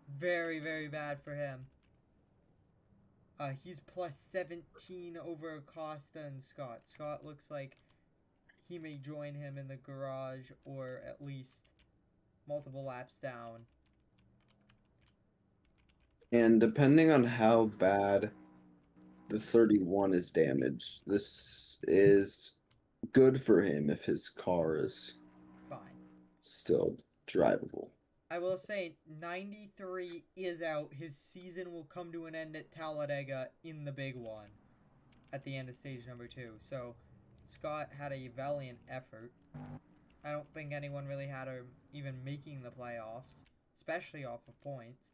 Very, very bad for him. He's plus 17 over Acosta and Scott. Scott looks like he may join him in the garage or at least multiple laps down. And depending on how bad the 31 is damaged, this is good for him if his car is Fine. still drivable. I will say 93 is out. His season will come to an end at Talladega in the big one at the end of stage number 2. So Scott had a valiant effort. I don't think anyone really had him even making the playoffs, especially off of points.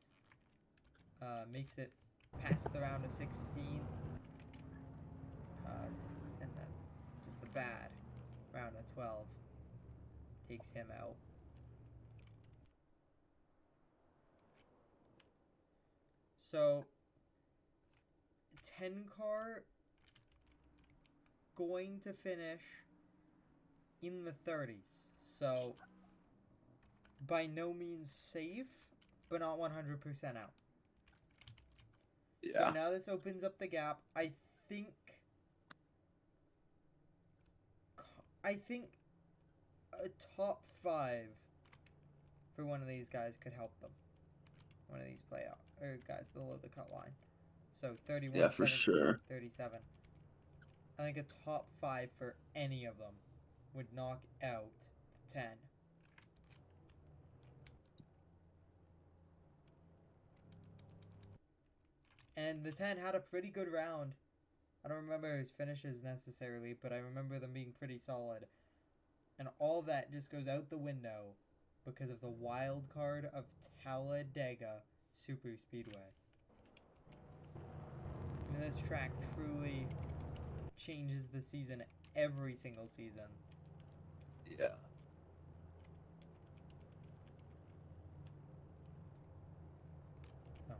Makes it past the round of 16. And then just a bad round of 12 takes him out. So 10 car going to finish in the 30s. So by no means safe, but not 100% out. Yeah. So now this opens up the gap. I think a top 5 for one of these guys could help them. One of these guys below the cut line. So 31, Yeah, for 17, sure. 37. I think a top 5 for any of them would knock out 10. And the 10 had a pretty good round. I don't remember his finishes necessarily, but I remember them being pretty solid. And all that just goes out the window because of the wild card of Talladega Super Speedway. I mean, this track truly changes the season every single season. Yeah. So,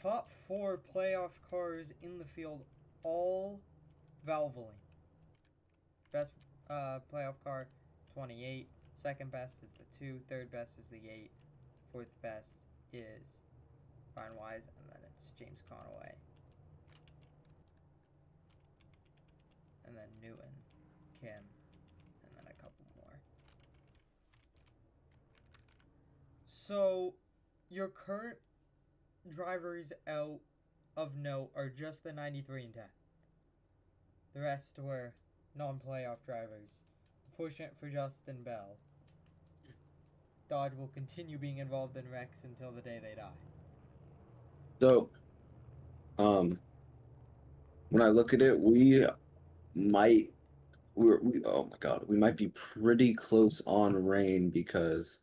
top 4 playoff cars in the field, all Valvoline. Best playoff car, 28. Second best is the 2. Third best is the 8. Fourth best is Ryan Wise, and then it's James Conaway. And then Newton, Kim, and then a couple more. So, your current drivers out of note are just the 93 and 10. The rest were non-playoff drivers. Unfortunate for Justin Bell. Dodge will continue being involved in wrecks until the day they die. So, when I look at it, we oh my God, we might be pretty close on rain because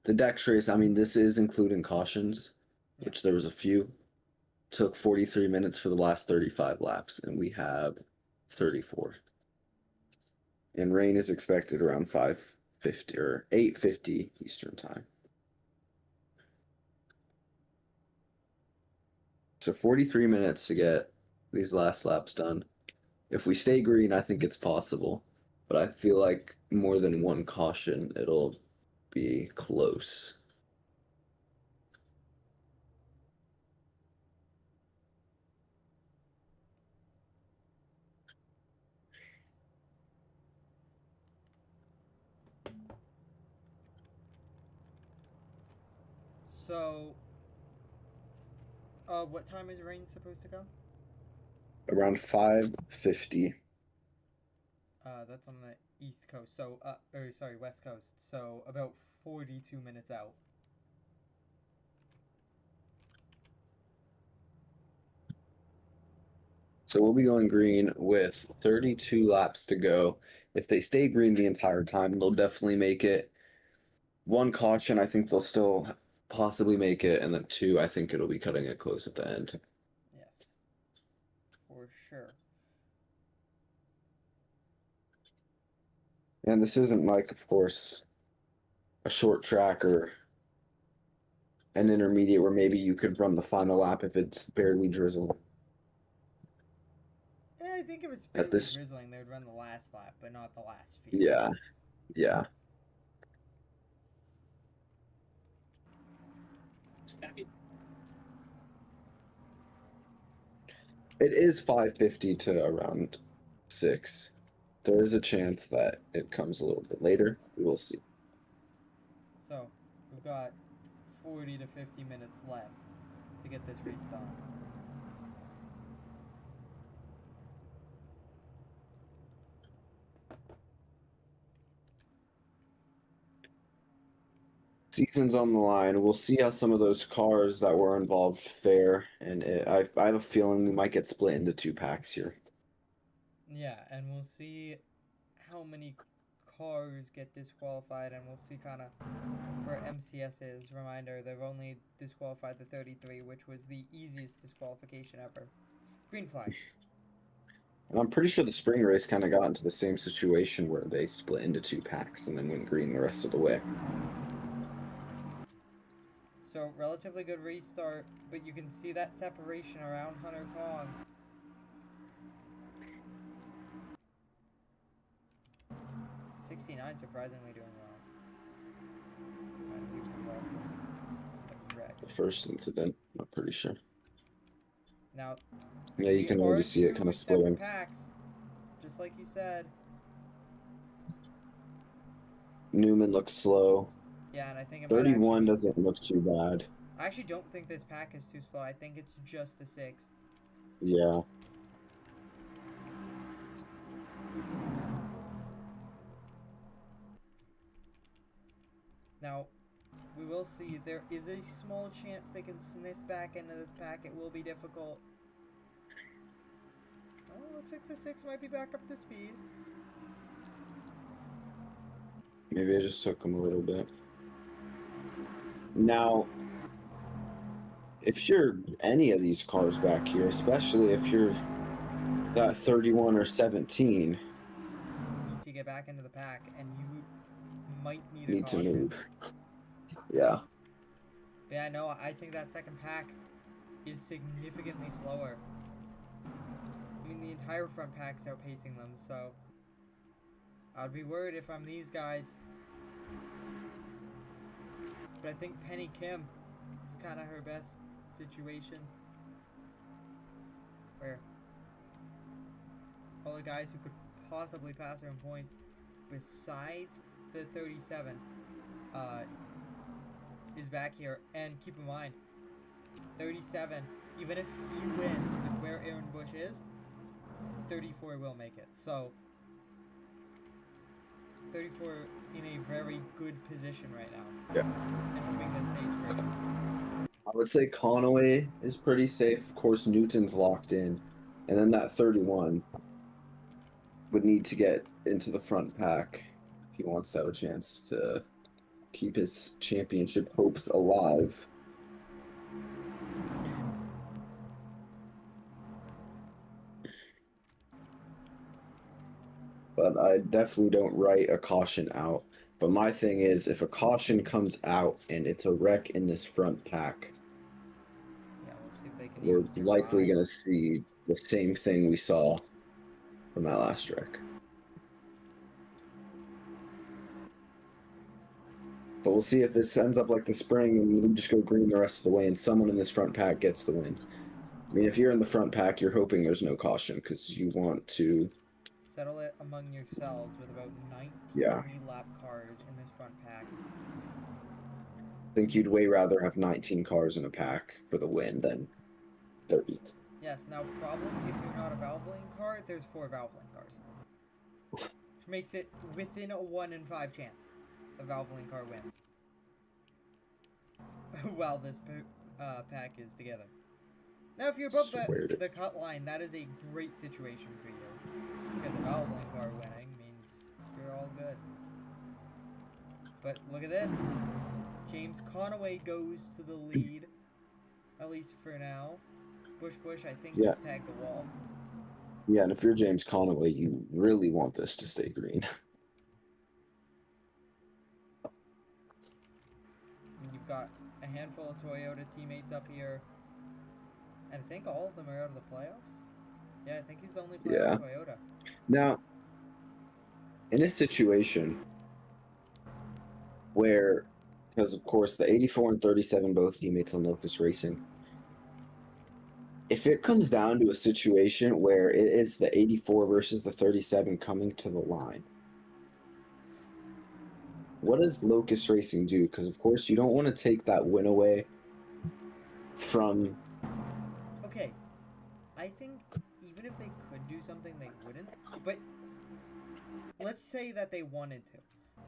the deck race, I mean, this is including cautions, which there was a few, took 43 minutes for the last 35 laps, and we have 34. And rain is expected around 5:50 or 8:50 Eastern time. So 43 minutes to get these last laps done. If we stay green, I think it's possible. But I feel like more than one caution, it'll be close. So, what time is rain supposed to go? Around 5:50. That's on the East Coast. So, West Coast. So, about 42 minutes out. So we'll be going green with 32 laps to go. If they stay green the entire time, they'll definitely make it. One caution, I think they'll still possibly make it, and then two, I think it'll be cutting it close at the end. Yes, for sure. And this isn't like, of course, a short track or an intermediate where maybe you could run the final lap if it's barely drizzling. Yeah, I think if it's At barely this, drizzling, they would run the last lap, but not the last few. yeah, yeah. It is 5:50 to around 6. There is a chance that it comes a little bit later. We will see. So, we've got 40 to 50 minutes left to get this race done. Season's on the line. We'll see how some of those cars that were involved fare, and I have a feeling we might get split into 2 packs here. Yeah, and we'll see how many cars get disqualified, and we'll see kind of where MCS is. Reminder, they've only disqualified the 33, which was the easiest disqualification ever. Green flag. And I'm pretty sure the spring race kind of got into the same situation where they split into 2 packs and then went green the rest of the way. So, relatively good restart, but you can see that separation around Hunter Kong. '69 surprisingly doing well. He was involved in wrecks. The first incident, I'm pretty sure. Now, yeah, you can already see it kind of splitting. Packs, just like you said. Newman looks slow. Yeah, and I think it 31 doesn't look too bad. I actually don't think this pack is too slow. I think it's just the 6. Yeah. Now, we will see. There is a small chance they can sniff back into this pack. It will be difficult. Oh, looks like the 6 might be back up to speed. Maybe I just took him a little bit. Now, if you're any of these cars back here, especially if you're that 31 or 17, you need to get back into the pack, and you might need to move. Yeah. Yeah, no, I think that second pack is significantly slower. I mean, the entire front pack's outpacing them, so I'd be worried if I'm these guys. But I think Penny Kim is kind of her best situation, where all the guys who could possibly pass her in points, besides the 37, is back here. And keep in mind, 37, even if he wins with where Aaron Bush is, 34 will make it. So 34 in a very good position right now. Yeah. And hoping this stays great. I would say Conaway is pretty safe. Of course, Newton's locked in. And then that 31 would need to get into the front pack if he wants to have a chance to keep his championship hopes alive. But I definitely don't write a caution out. But my thing is, if a caution comes out and it's a wreck in this front pack, yeah, we'll see if they can. We're likely going to see the same thing we saw from that last wreck. But we'll see if this ends up like the spring and we just go green the rest of the way and someone in this front pack gets the win. I mean, if you're in the front pack, you're hoping there's no caution because you want to settle it among yourselves with about 93 lap cars in this front pack. I think you'd way rather have 19 cars in a pack for the win than 30. Yes, now problem, if you're not a Valvoline car, there's 4 Valvoline cars. Which makes it within a 1 in 5 chance the Valvoline car wins. While this pack is together. Now, if you're above Swear to. the cut line, that is a great situation for you. Because a Valvoline car winning means you're all good. But look at this. James Conaway goes to the lead. At least for now. Bush, I think, Yeah. just tagged the wall. Yeah, and if you're James Conaway, you really want this to stay green. And you've got a handful of Toyota teammates up here. And I think all of them are out of the playoffs. Yeah, I think he's the only player in Toyota. Now, in a situation where, because of course the 84 and 37 both teammates on Locust Racing, if it comes down to a situation where it is the 84 versus the 37 coming to the line, what does Locust Racing do? Because of course you don't want to take that win away from. Okay, I think even if they could do something, they wouldn't. But let's say that they wanted to.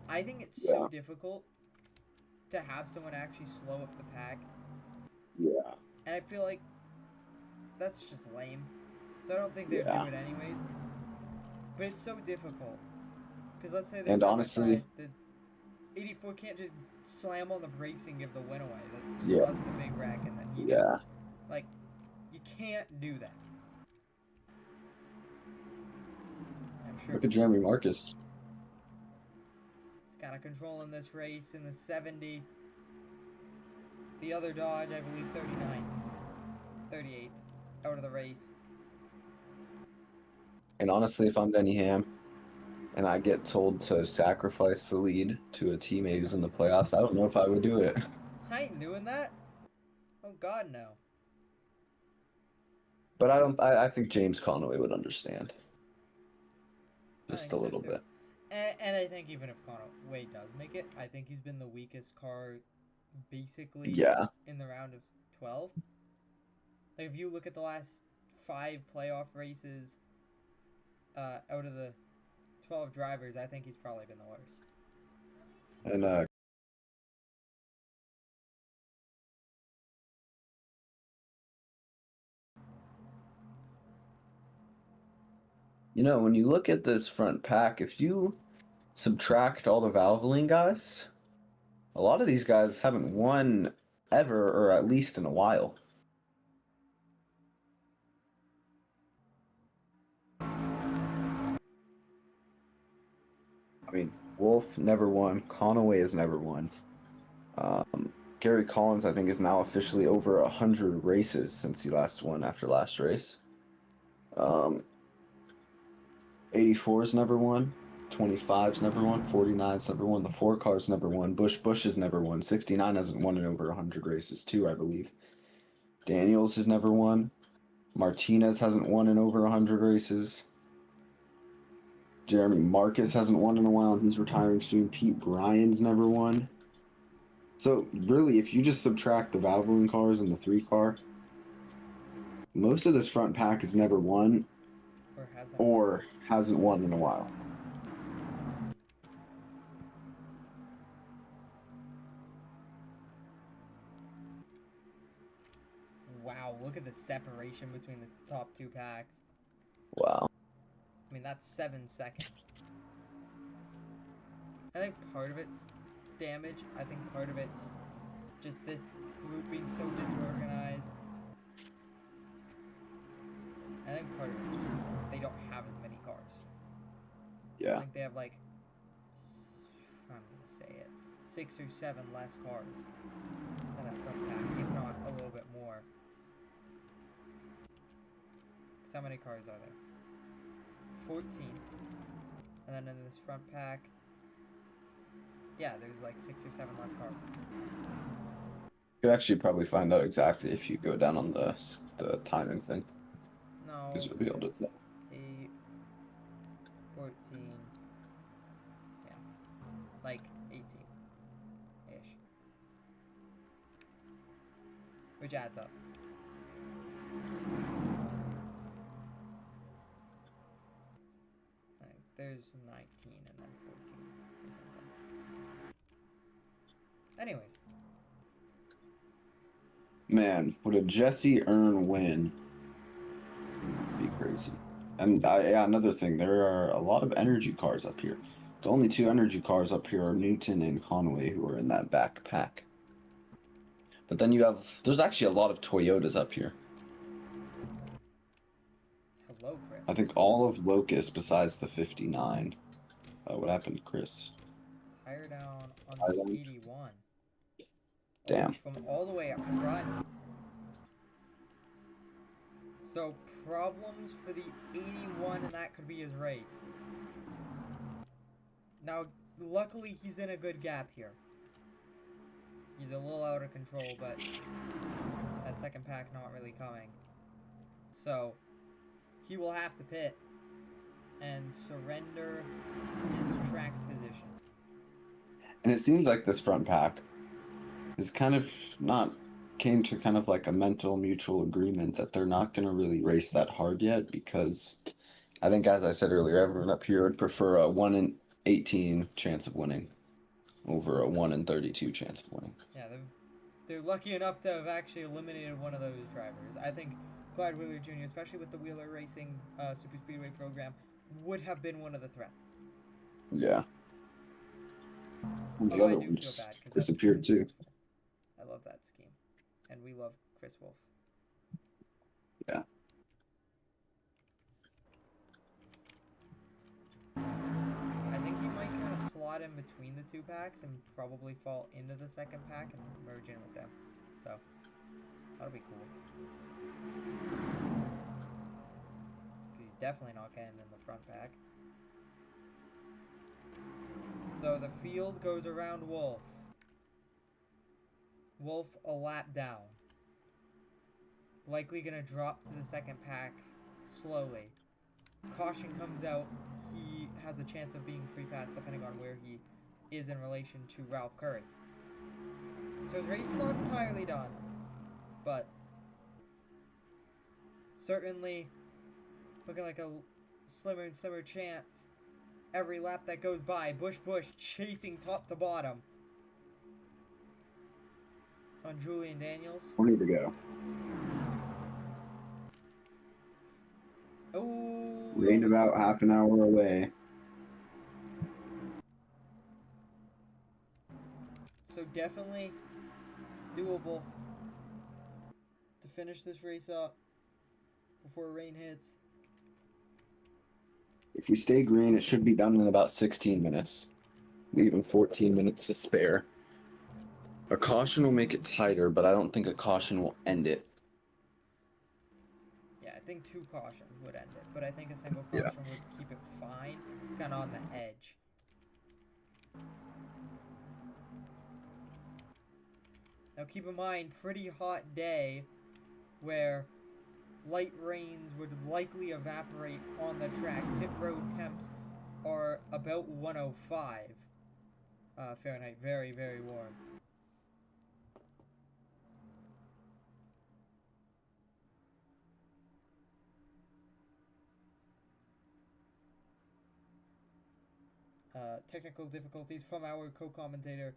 I think it's so difficult to have someone actually slow up the pack. Yeah. And I feel like that's just lame. So I don't think they'd do it anyways. But it's so difficult. Because let's say there's honestly, the 84 can't just slam on the brakes and give the win away. That just causes a big wreck, and then he gets, like, you can't do that. I'm sure. Look at Jeremy Marcus. He's kind of controlling this race in the 70. The other Dodge, I believe, 39th, 38th, out of the race. And honestly, if I'm Denny Ham and I get told to sacrifice the lead to a teammate who's in the playoffs, I don't know if I would do it. I ain't doing that. Oh, God, no. But I think James Conaway would understand. Just a little bit. And I think even if Conaway does make it, I think he's been the weakest car basically in the round of 12. Like, if you look at the last 5 playoff races out of the 12 drivers, I think he's probably been the worst. And you know, when you look at this front pack, if you subtract all the Valvoline guys, a lot of these guys haven't won ever, or at least in a while. I mean, Wolf never won. Conaway has never won. Gary Collins, I think, is now officially over 100 races since he last won after last race. 84's never won. 25's never won. 49's never won. The 4 cars never won. Bush has never won. 69 hasn't won in over 100 races too, I believe. Daniels has never won. Martinez hasn't won in over 100 races. Jeremy Marcus hasn't won in a while, and he's retiring soon. Pete Bryan's never won. So really, if you just subtract the Valvoline cars and the 3 car, most of this front pack has never won or hasn't won in a while. Wow, look at the separation between the top 2 packs. Wow. I mean, that's 7 seconds. I think part of it's damage. I think part of it's just this group being so disorganized. I think part of it's just they don't have as many cars. Yeah. I think they have like, I'm going to say it, 6 or 7 less cars than that front pack, if not a little bit more. Because how many cars are there? 14. And then in this front pack, yeah, there's like 6 or 7 less cars. You could actually probably find out exactly if you go down on the timing thing. No. Because you'll be able to tell. 8, 14, yeah, like 18-ish. Which adds up. Like, there's 19 and then 14 or something. Anyways. Man, would a Jesse Earn win? Be crazy. And yeah, another thing, there are a lot of energy cars up here. The only two energy cars up here are Newton and Conway, who are in that backpack. But then there's actually a lot of Toyotas up here. Hello, Chris. I think all of Locust besides the 59. What happened to Chris? Tire down on Tire the down. 81. Damn. Oh, from all the way up front. So, problems for the 81, and that could be his race. Now, luckily, he's in a good gap here. He's a little out of control, but that second pack not really coming. So, he will have to pit and surrender his track position. And it seems like this front pack is kind of came to kind of like a mental mutual agreement that they're not going to really race that hard yet, because I think, as I said earlier, everyone up here would prefer a 1 in 18 chance of winning over a 1 in 32 chance of winning. Yeah, they're lucky enough to have actually eliminated one of those drivers. I think Clyde Wheeler Jr., especially with the Wheeler Racing Super Speedway program, would have been one of the threats. Yeah. And the Although other I do feel ones bad because disappeared too. I love that scheme, and we love Chris Wolf. Yeah. I think he might kind of slot in between the two packs and probably fall into the second pack and merge in with them. So, that'll be cool. He's definitely not getting in the front pack. So, the field goes around Wolf. Wolf a lap down. Likely going to drop to the second pack slowly. Caution comes out. He has a chance of being free pass depending on where he is in relation to Ralph Curry. So his race is not entirely done, but certainly looking like a slimmer and slimmer chance every lap that goes by. Bush chasing top to bottom on Julian Daniels. 20 to go. Oh, Rain about half an hour away. So definitely doable to finish this race up before rain hits. If we stay green, it should be done in about 16 minutes. Leaving 14 minutes to spare. A caution will make it tighter, but I don't think a caution will end it. Yeah, I think 2 cautions would end it, but I think a single caution would keep it fine, kind of on the edge. Now keep in mind, pretty hot day where light rains would likely evaporate on the track. Pit road temps are about 105 Fahrenheit. Very, very warm. Technical difficulties from our co-commentator.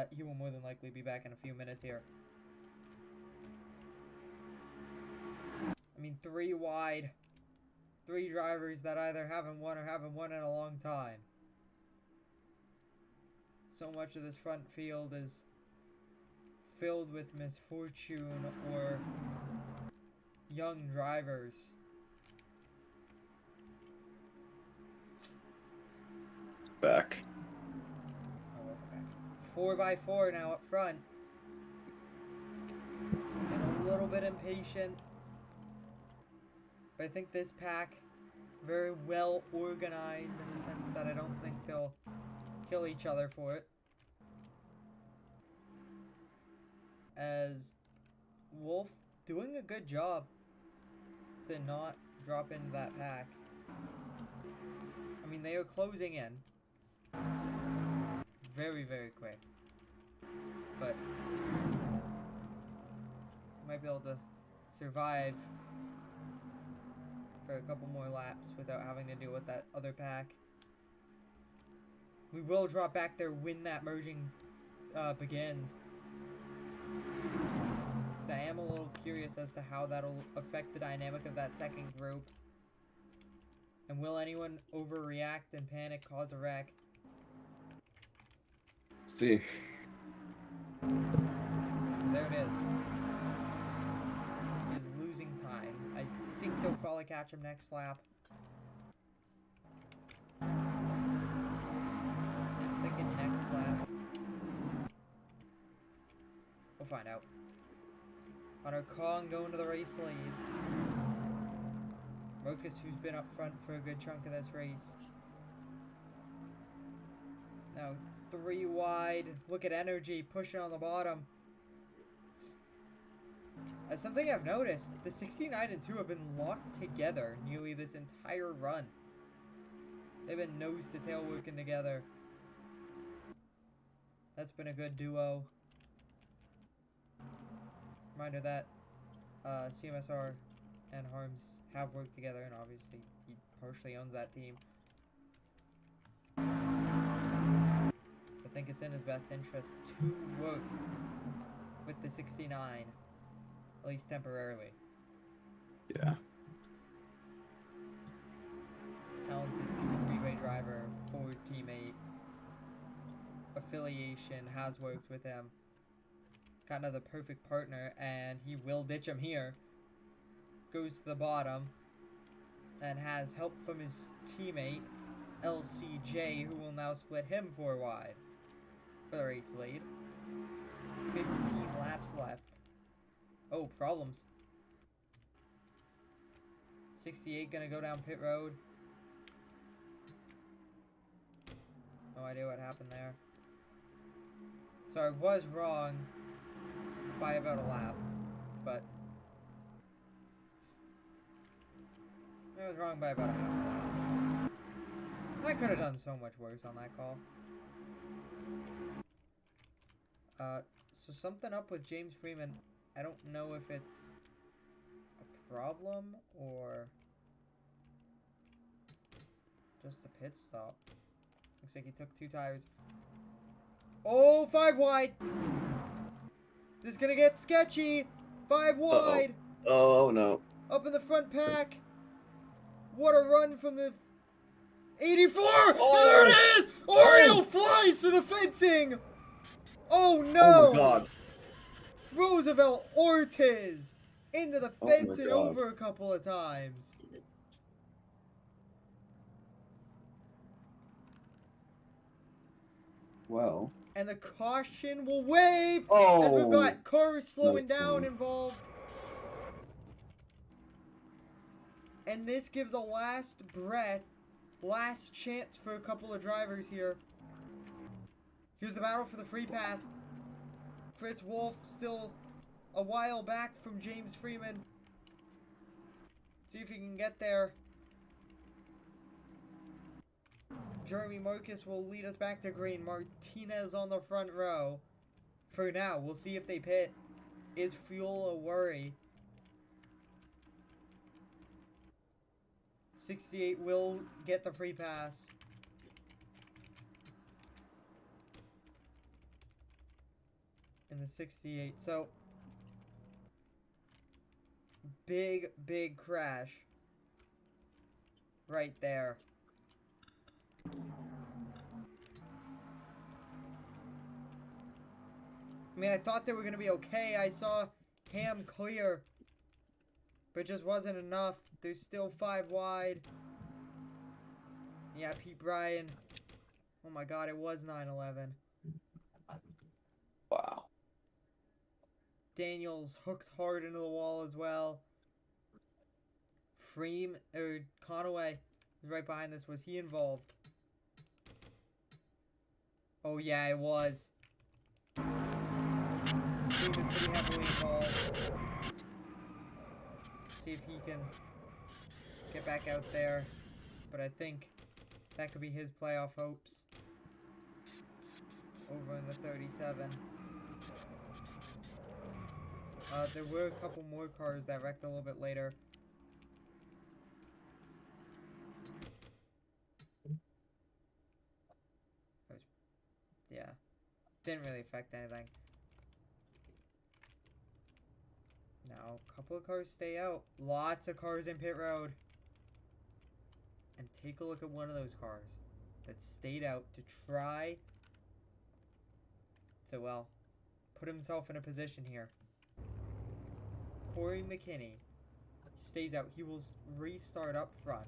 He will more than likely be back in a few minutes here. I mean, 3 wide. 3 drivers that either haven't won or haven't won in a long time. So much of this front field is filled with misfortune or young drivers. Back. Oh, welcome back. 4x4 now up front. And a little bit impatient. But I think this pack very well organized in the sense that I don't think they'll kill each other for it. As Wolf doing a good job to not drop into that pack. I mean, they are closing in. Very, very quick. But might be able to survive for a couple more laps without having to deal with that other pack. We will drop back there when that merging begins. Because I am a little curious as to how that'll affect the dynamic of that second group. And will anyone overreact and panic, cause a wreck? See. There it is. He's losing time. I think they'll probably catch him next lap. I'm thinking next lap. We'll find out. Hunter Kong going to the race lead. Marcus, who's been up front for a good chunk of this race. Now 3 wide. Look at Energy pushing on the bottom. As something I've noticed, the 69 and 2 have been locked together nearly this entire run. They've been nose to tail working together. That's been a good duo. Reminder that CMSR and Harms have worked together, and obviously he partially owns that team. So I think it's in his best interest to work with the 69, at least temporarily. Yeah. Talented super speedway driver, Ford teammate, affiliation, has worked with him. Kind of the perfect partner, and he will ditch him here. Goes to the bottom, and has help from his teammate, LCJ, who will now split him 4 wide for the race lead. 15 laps left. Oh, problems. 68 gonna go down pit road. No idea what happened there. So I was wrong by about a lap, but I was wrong by about a half a lap. I could have done so much worse on that call. So something up with James Freeman. I don't know if it's a problem or just a pit stop. Looks like he took 2 tires. Oh, 5 wide! This is gonna get sketchy! 5 wide! Oh, no. Up in the front pack! What a run from the 84! Oh! There it is! Oriole flies to the fencing! Oh no! Oh my god. Roosevelt Ortiz into the Oh fence my and God. over a couple of times. Well. And the caution will wave as we've Oh. got cars slowing Nice down one. involved. And this gives a last breath, last chance for a couple of drivers here. Here's the battle for the free pass. Chris Wolf still a while back from James Freeman. See if he can get there. Jeremy Marcus will lead us back to green. Martinez on the front row. For now, we'll see if they pit. Is fuel a worry? 68 will get the free pass. In the 68. So, big crash. Right there. I mean, I thought they were going to be okay. I saw Ham clear. But it just wasn't enough. There's still 5 wide. Yeah, Pete Bryan. Oh my god, it was 9-11. Wow. Daniels hooks hard into the wall as well. Conaway is right behind this. Was he involved? Oh yeah, it was. Freeman pretty heavily involved. See if he can get back out there. But I think that could be his playoff hopes. Over in the 37. There were a couple more cars that wrecked a little bit later. Yeah. Didn't really affect anything. Now, a couple of cars stay out. Lots of cars in pit road. And take a look at one of those cars that stayed out to try to, well, put himself in a position here. Corey McKinney stays out. He will restart up front.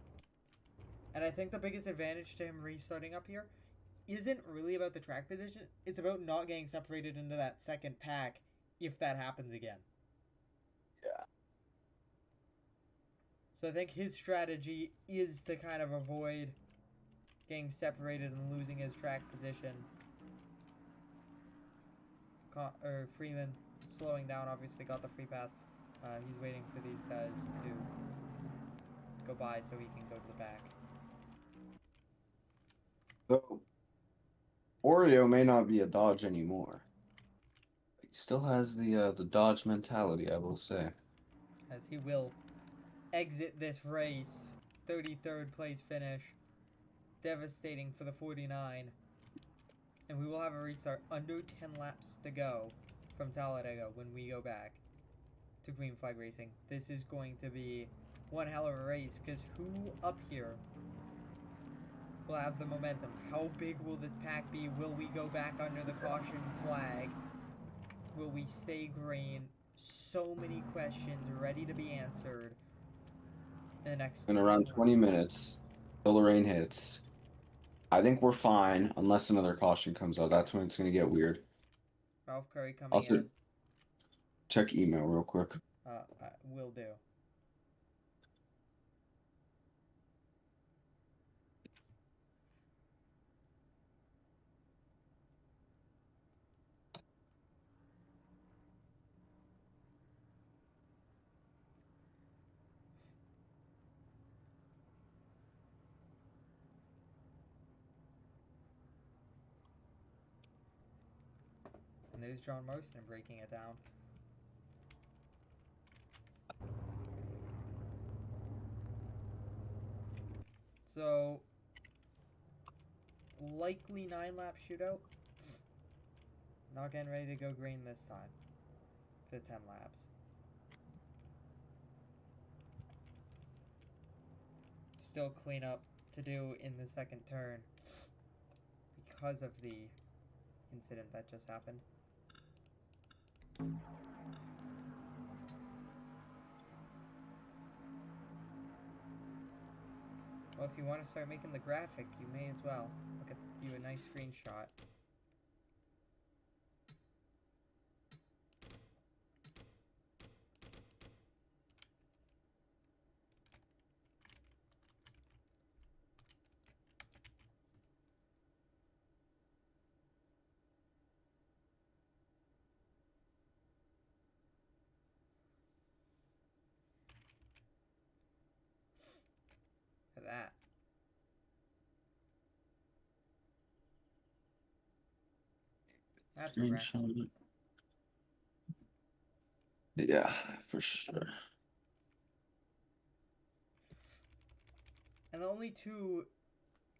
And I think the biggest advantage to him restarting up here isn't really about the track position. It's about not getting separated into that second pack if that happens again. Yeah. So I think his strategy is to kind of avoid getting separated and losing his track position. Freeman slowing down, obviously got the free pass. He's waiting for these guys to go by so he can go to the back. So, Oreo may not be a Dodge anymore. He still has the Dodge mentality, I will say. As he will exit this race. 33rd place finish. Devastating for the 49. And we will have a restart under 10 laps to go from Talladega when we go back to Green Flag Racing. This is going to be one hell of a race, because who up here will have the momentum? How big will this pack be? Will we go back under the caution flag? Will we stay green? So many questions ready to be answered in the next In around 20 minutes, till the rain hits. I think we're fine, unless another caution comes out. That's when it's going to get weird. Ralph Curry coming Also, in. check email real quick. Will do. And there's John Marston breaking it down. So, likely 9-lap shootout. Not getting ready to go green this time. For 10 laps. Still cleanup to do in the second turn because of the incident that just happened. Well, if you want to start making the graphic, you may as well. I'll get you a nice screenshot. Look at that. That's a wreck. Screenshot. Yeah, for sure. And the only two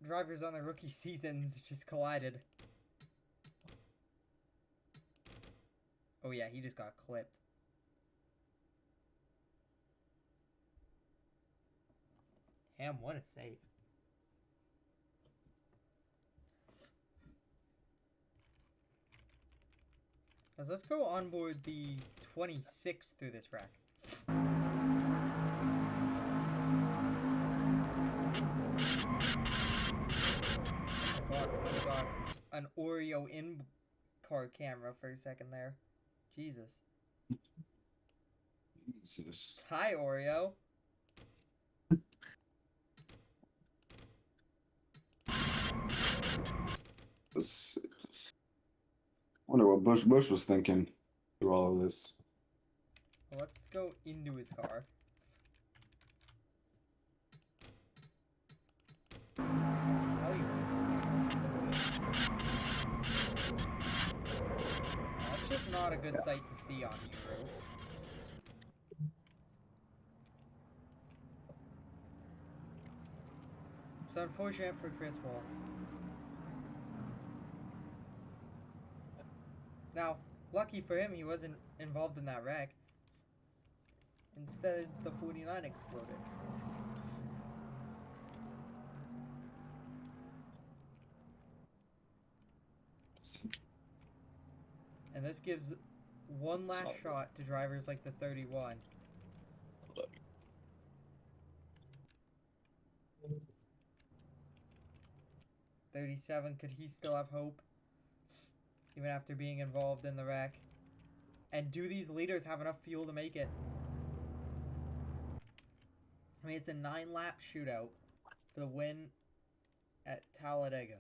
drivers on their rookie seasons just collided. Oh yeah, he just got clipped. Ham, what a save. Let's go on board the 26 through this rack. Oh my god, an Oreo in-car camera for a second there. Jesus. Jesus. Hi, Oreo. Wonder what Bush was thinking through all of this. Well, let's go into his car. That's just not a good sight to see on E-Roof. It's unfortunate for Chris Wolf. Now, lucky for him, he wasn't involved in that wreck. Instead, the 49 exploded. And this gives one last shot to drivers like the 31. 37, could he still have hope? Even after being involved in the wreck? And do these leaders have enough fuel to make it? I mean, it's a 9-lap shootout for the win at Talladega.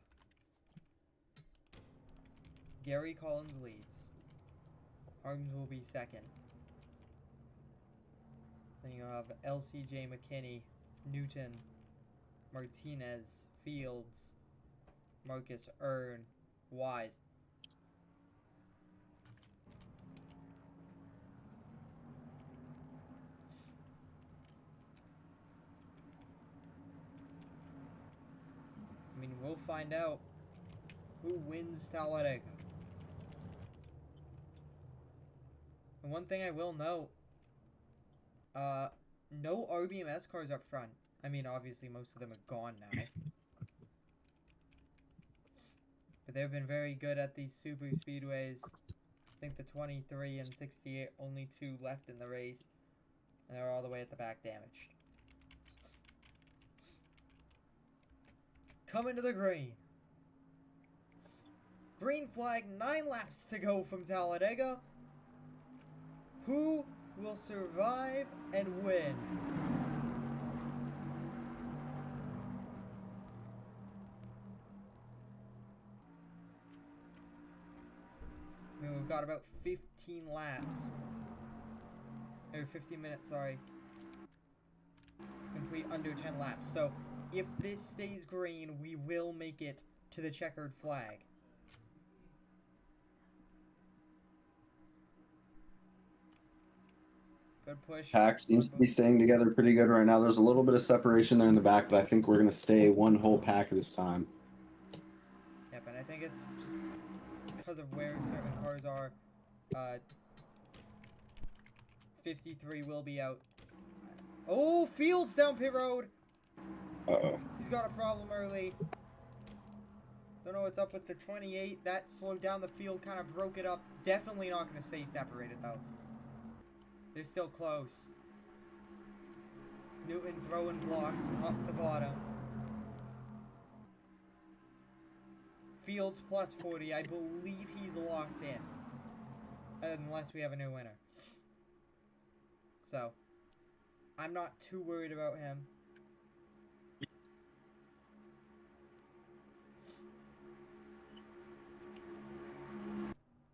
Gary Collins leads. Harms will be second. Then you have LCJ McKinney, Newton, Martinez, Fields, Marcus Earn, Wise. I mean, we'll find out who wins Talladega. And one thing I will note, no RBMS cars up front. I mean, obviously most of them are gone now. But they've been very good at these super speedways. I think the 23 and 68, only 2 left in the race. And they're all the way at the back damaged. Coming to the green. Green flag, 9 laps to go from Talladega. Who will survive and win? I mean, we've got about 15 laps. Or 15 minutes, sorry. Complete under 10 laps. So, if this stays green, we will make it to the checkered flag. Good push. Pack seems to be staying together pretty good right now. There's a little bit of separation there in the back, but I think we're going to stay one whole pack this time. Yep, and I think it's just because of where certain cars are. 53 will be out. Oh, Fields down pit road. Uh-oh. He's got a problem early. Don't know what's up with the 28. That slowed down the field, kind of broke it up. Definitely not going to stay separated, though. They're still close. Newton throwing blocks top to bottom. Fields plus 40. I believe he's locked in. Unless we have a new winner. So, I'm not too worried about him.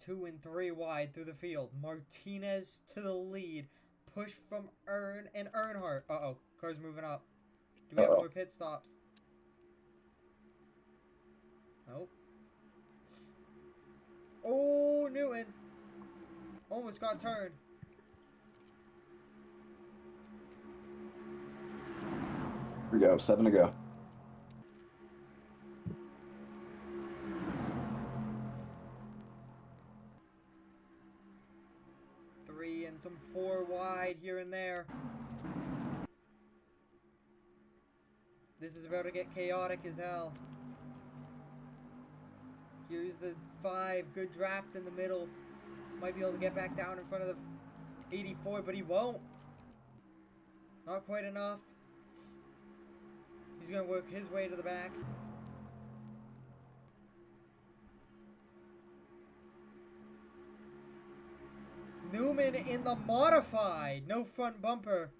Two and 3 wide through the field. Martinez to the lead. Push from Earn and Earnhardt. Uh-oh. Car's moving up. Do we have more pit stops? Nope. Oh, Newton. Almost got turned. Here we go. 7 to go. And some 4 wide here and there. This is about to get chaotic as hell. Here's the 5. Good draft in the middle. Might be able to get back down in front of the 84, but he won't. Not quite enough. He's going to work his way to the back. Newman in the modified. No front bumper.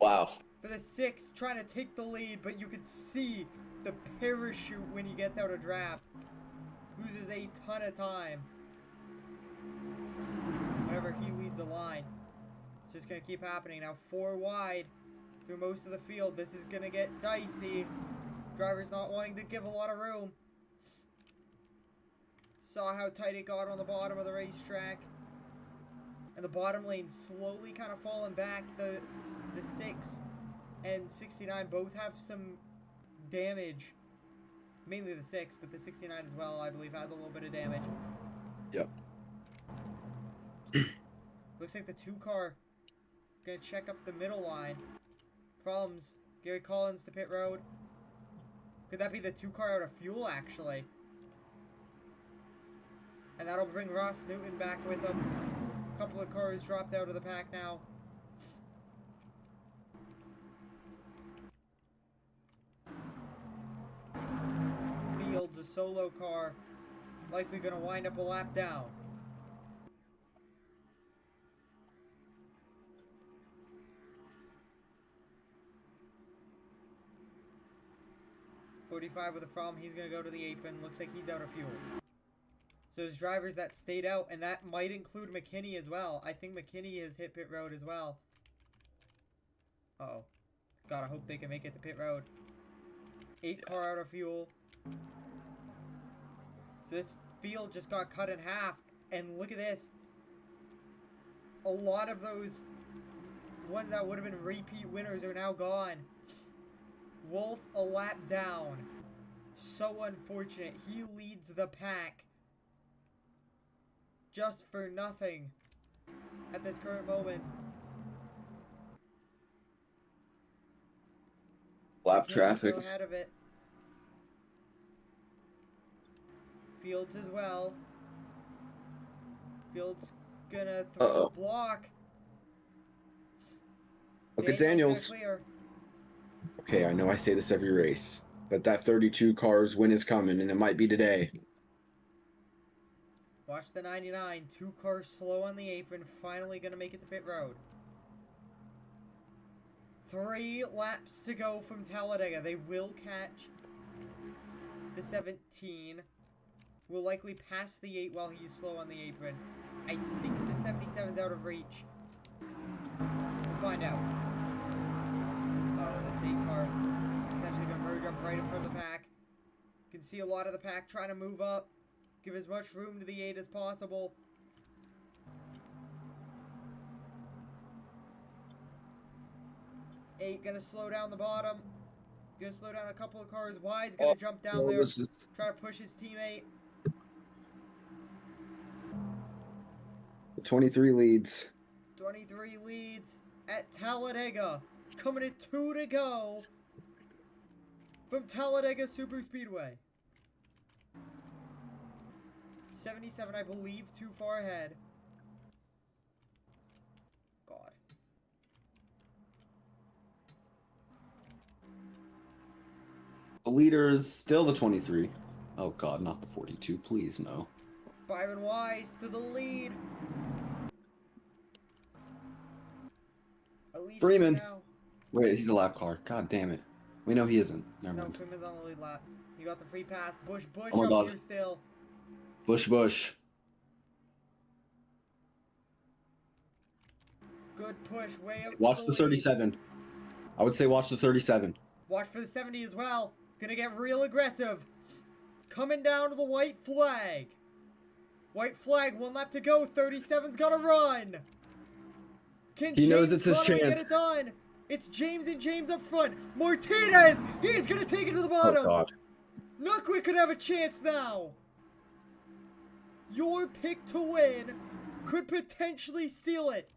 Wow. For the 6, trying to take the lead, but you could see the parachute when he gets out of draft. Loses a ton of time. Whenever he leads the line. It's just going to keep happening. Now 4 wide through most of the field. This is going to get dicey. Driver's not wanting to give a lot of room. Saw how tight it got on the bottom of the racetrack. And the bottom lane slowly kind of falling back. The 6 and 69 both have some damage. Mainly the 6, but the 69 as well, I believe, has a little bit of damage. Yep. Looks like the 2 car gonna check up the middle line. Problems. Gary Collins to pit road. Could that be the 2-car out of fuel, actually? And that'll bring Ross Newton back with him. A couple of cars dropped out of the pack now. Fields, a solo car. Likely gonna wind up a lap down. .45 with a problem. He's going to go to the apron. Looks like he's out of fuel. So there's drivers that stayed out, and that might include McKinney as well. I think McKinney has hit pit road as well. Uh-oh. Gotta hope they can make it to pit road. 8-car out of fuel. So this field just got cut in half. And look at this. A lot of those ones that would have been repeat winners are now gone. Wolf a lap down. So unfortunate. He leads the pack. Just for nothing. At this current moment. Lap traffic. Still ahead of it. Fields as well. Fields gonna throw a block. Look at Daniels. Okay, I know I say this every race, but that 32 cars win is coming, and it might be today. Watch the 99. 2 cars slow on the apron. Finally gonna make it to pit road. 3 laps to go from Talladega. They will catch the 17. Will likely pass the 8 while he's slow on the apron. I think the 77's out of reach. We'll find out. Oh, this 8 car is actually going to merge up right in front of the pack. You can see a lot of the pack trying to move up. Give as much room to the 8 as possible. Eight gonna slow down the bottom. Gonna slow down a couple of cars. Wide's gonna jump down there. Try to push his teammate. 23 leads. 23 leads at Talladega. Coming at 2 to go from Talladega Super Speedway. 77, I believe, too far ahead. God. The leader is still the 23. Oh God, not the 42. Please, no. Byron Wise to the lead. Freeman. Now. Wait, he's a lap car. God damn it. We know he isn't. Never No, mind. Freeman's on the lead lap. You got the free pass. Bush Oh my up God. here still. Bush. Good push, way out. Watch the 37. I would say watch the 37. Watch for the 70 as well. Gonna get real aggressive. Coming down to the white flag. White flag, 1 lap to go. 37's gotta run. He knows it's his chance. Get it done. It's James and James up front. Martinez, he's gonna take it to the bottom. Oh God. Nuckwick could have a chance now. Your pick to win could potentially steal it.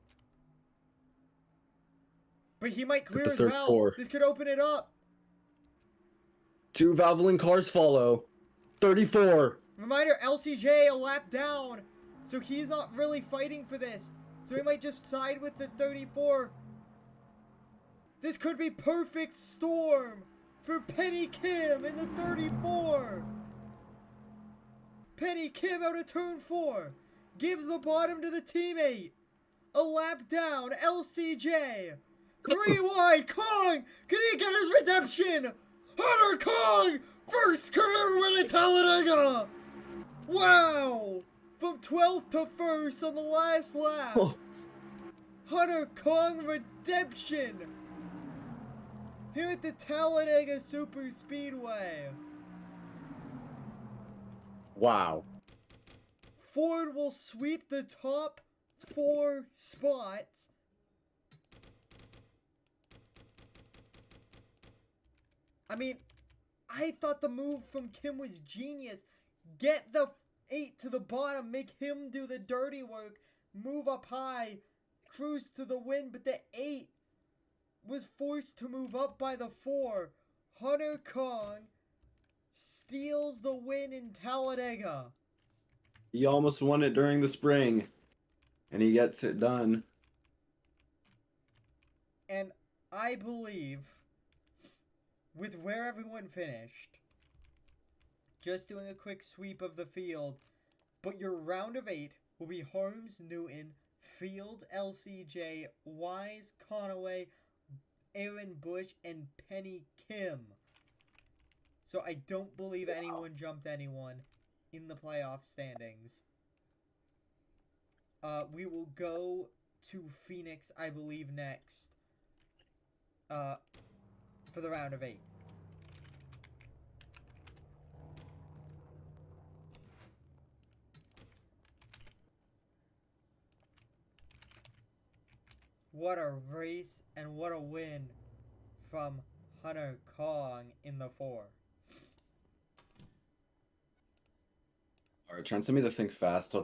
But he might clear as well. 34. This could open it up. 2 Valvoline cars follow. 34. Reminder, LCJ a lap down. So he's not really fighting for this. So he might just side with the 34. This could be perfect storm for Penny Kim in the 34. Penny Kim out of turn 4. Gives the bottom to the teammate. A lap down, LCJ. 3 wide, Kong! Can he get his redemption? Hunter Kong! First career win at Talladega! Wow! From 12th to 1st on the last lap. Oh. Hunter Kong redemption! Here at the Talladega Super Speedway. Wow. Ford will sweep the top 4 spots. I mean, I thought the move from Kim was genius. Get the 8 to the bottom, make him do the dirty work, move up high, cruised to the win, but the 8 was forced to move up by the 4. Hunter Kong steals the win in Talladega. He almost won it during the spring, and he gets it done. And I believe, with where everyone finished, just doing a quick sweep of the field, but your round of 8 will be Holmes, Newton, Fields, LCJ, Wise, Conaway, Aaron Bush, and Penny Kim. So I don't believe anyone jumped anyone in the playoff standings. We will go to Phoenix, I believe, next. For the round of 8. What a race and what a win from Hunter Kong in the 4. All right, try and send me the Think Fast.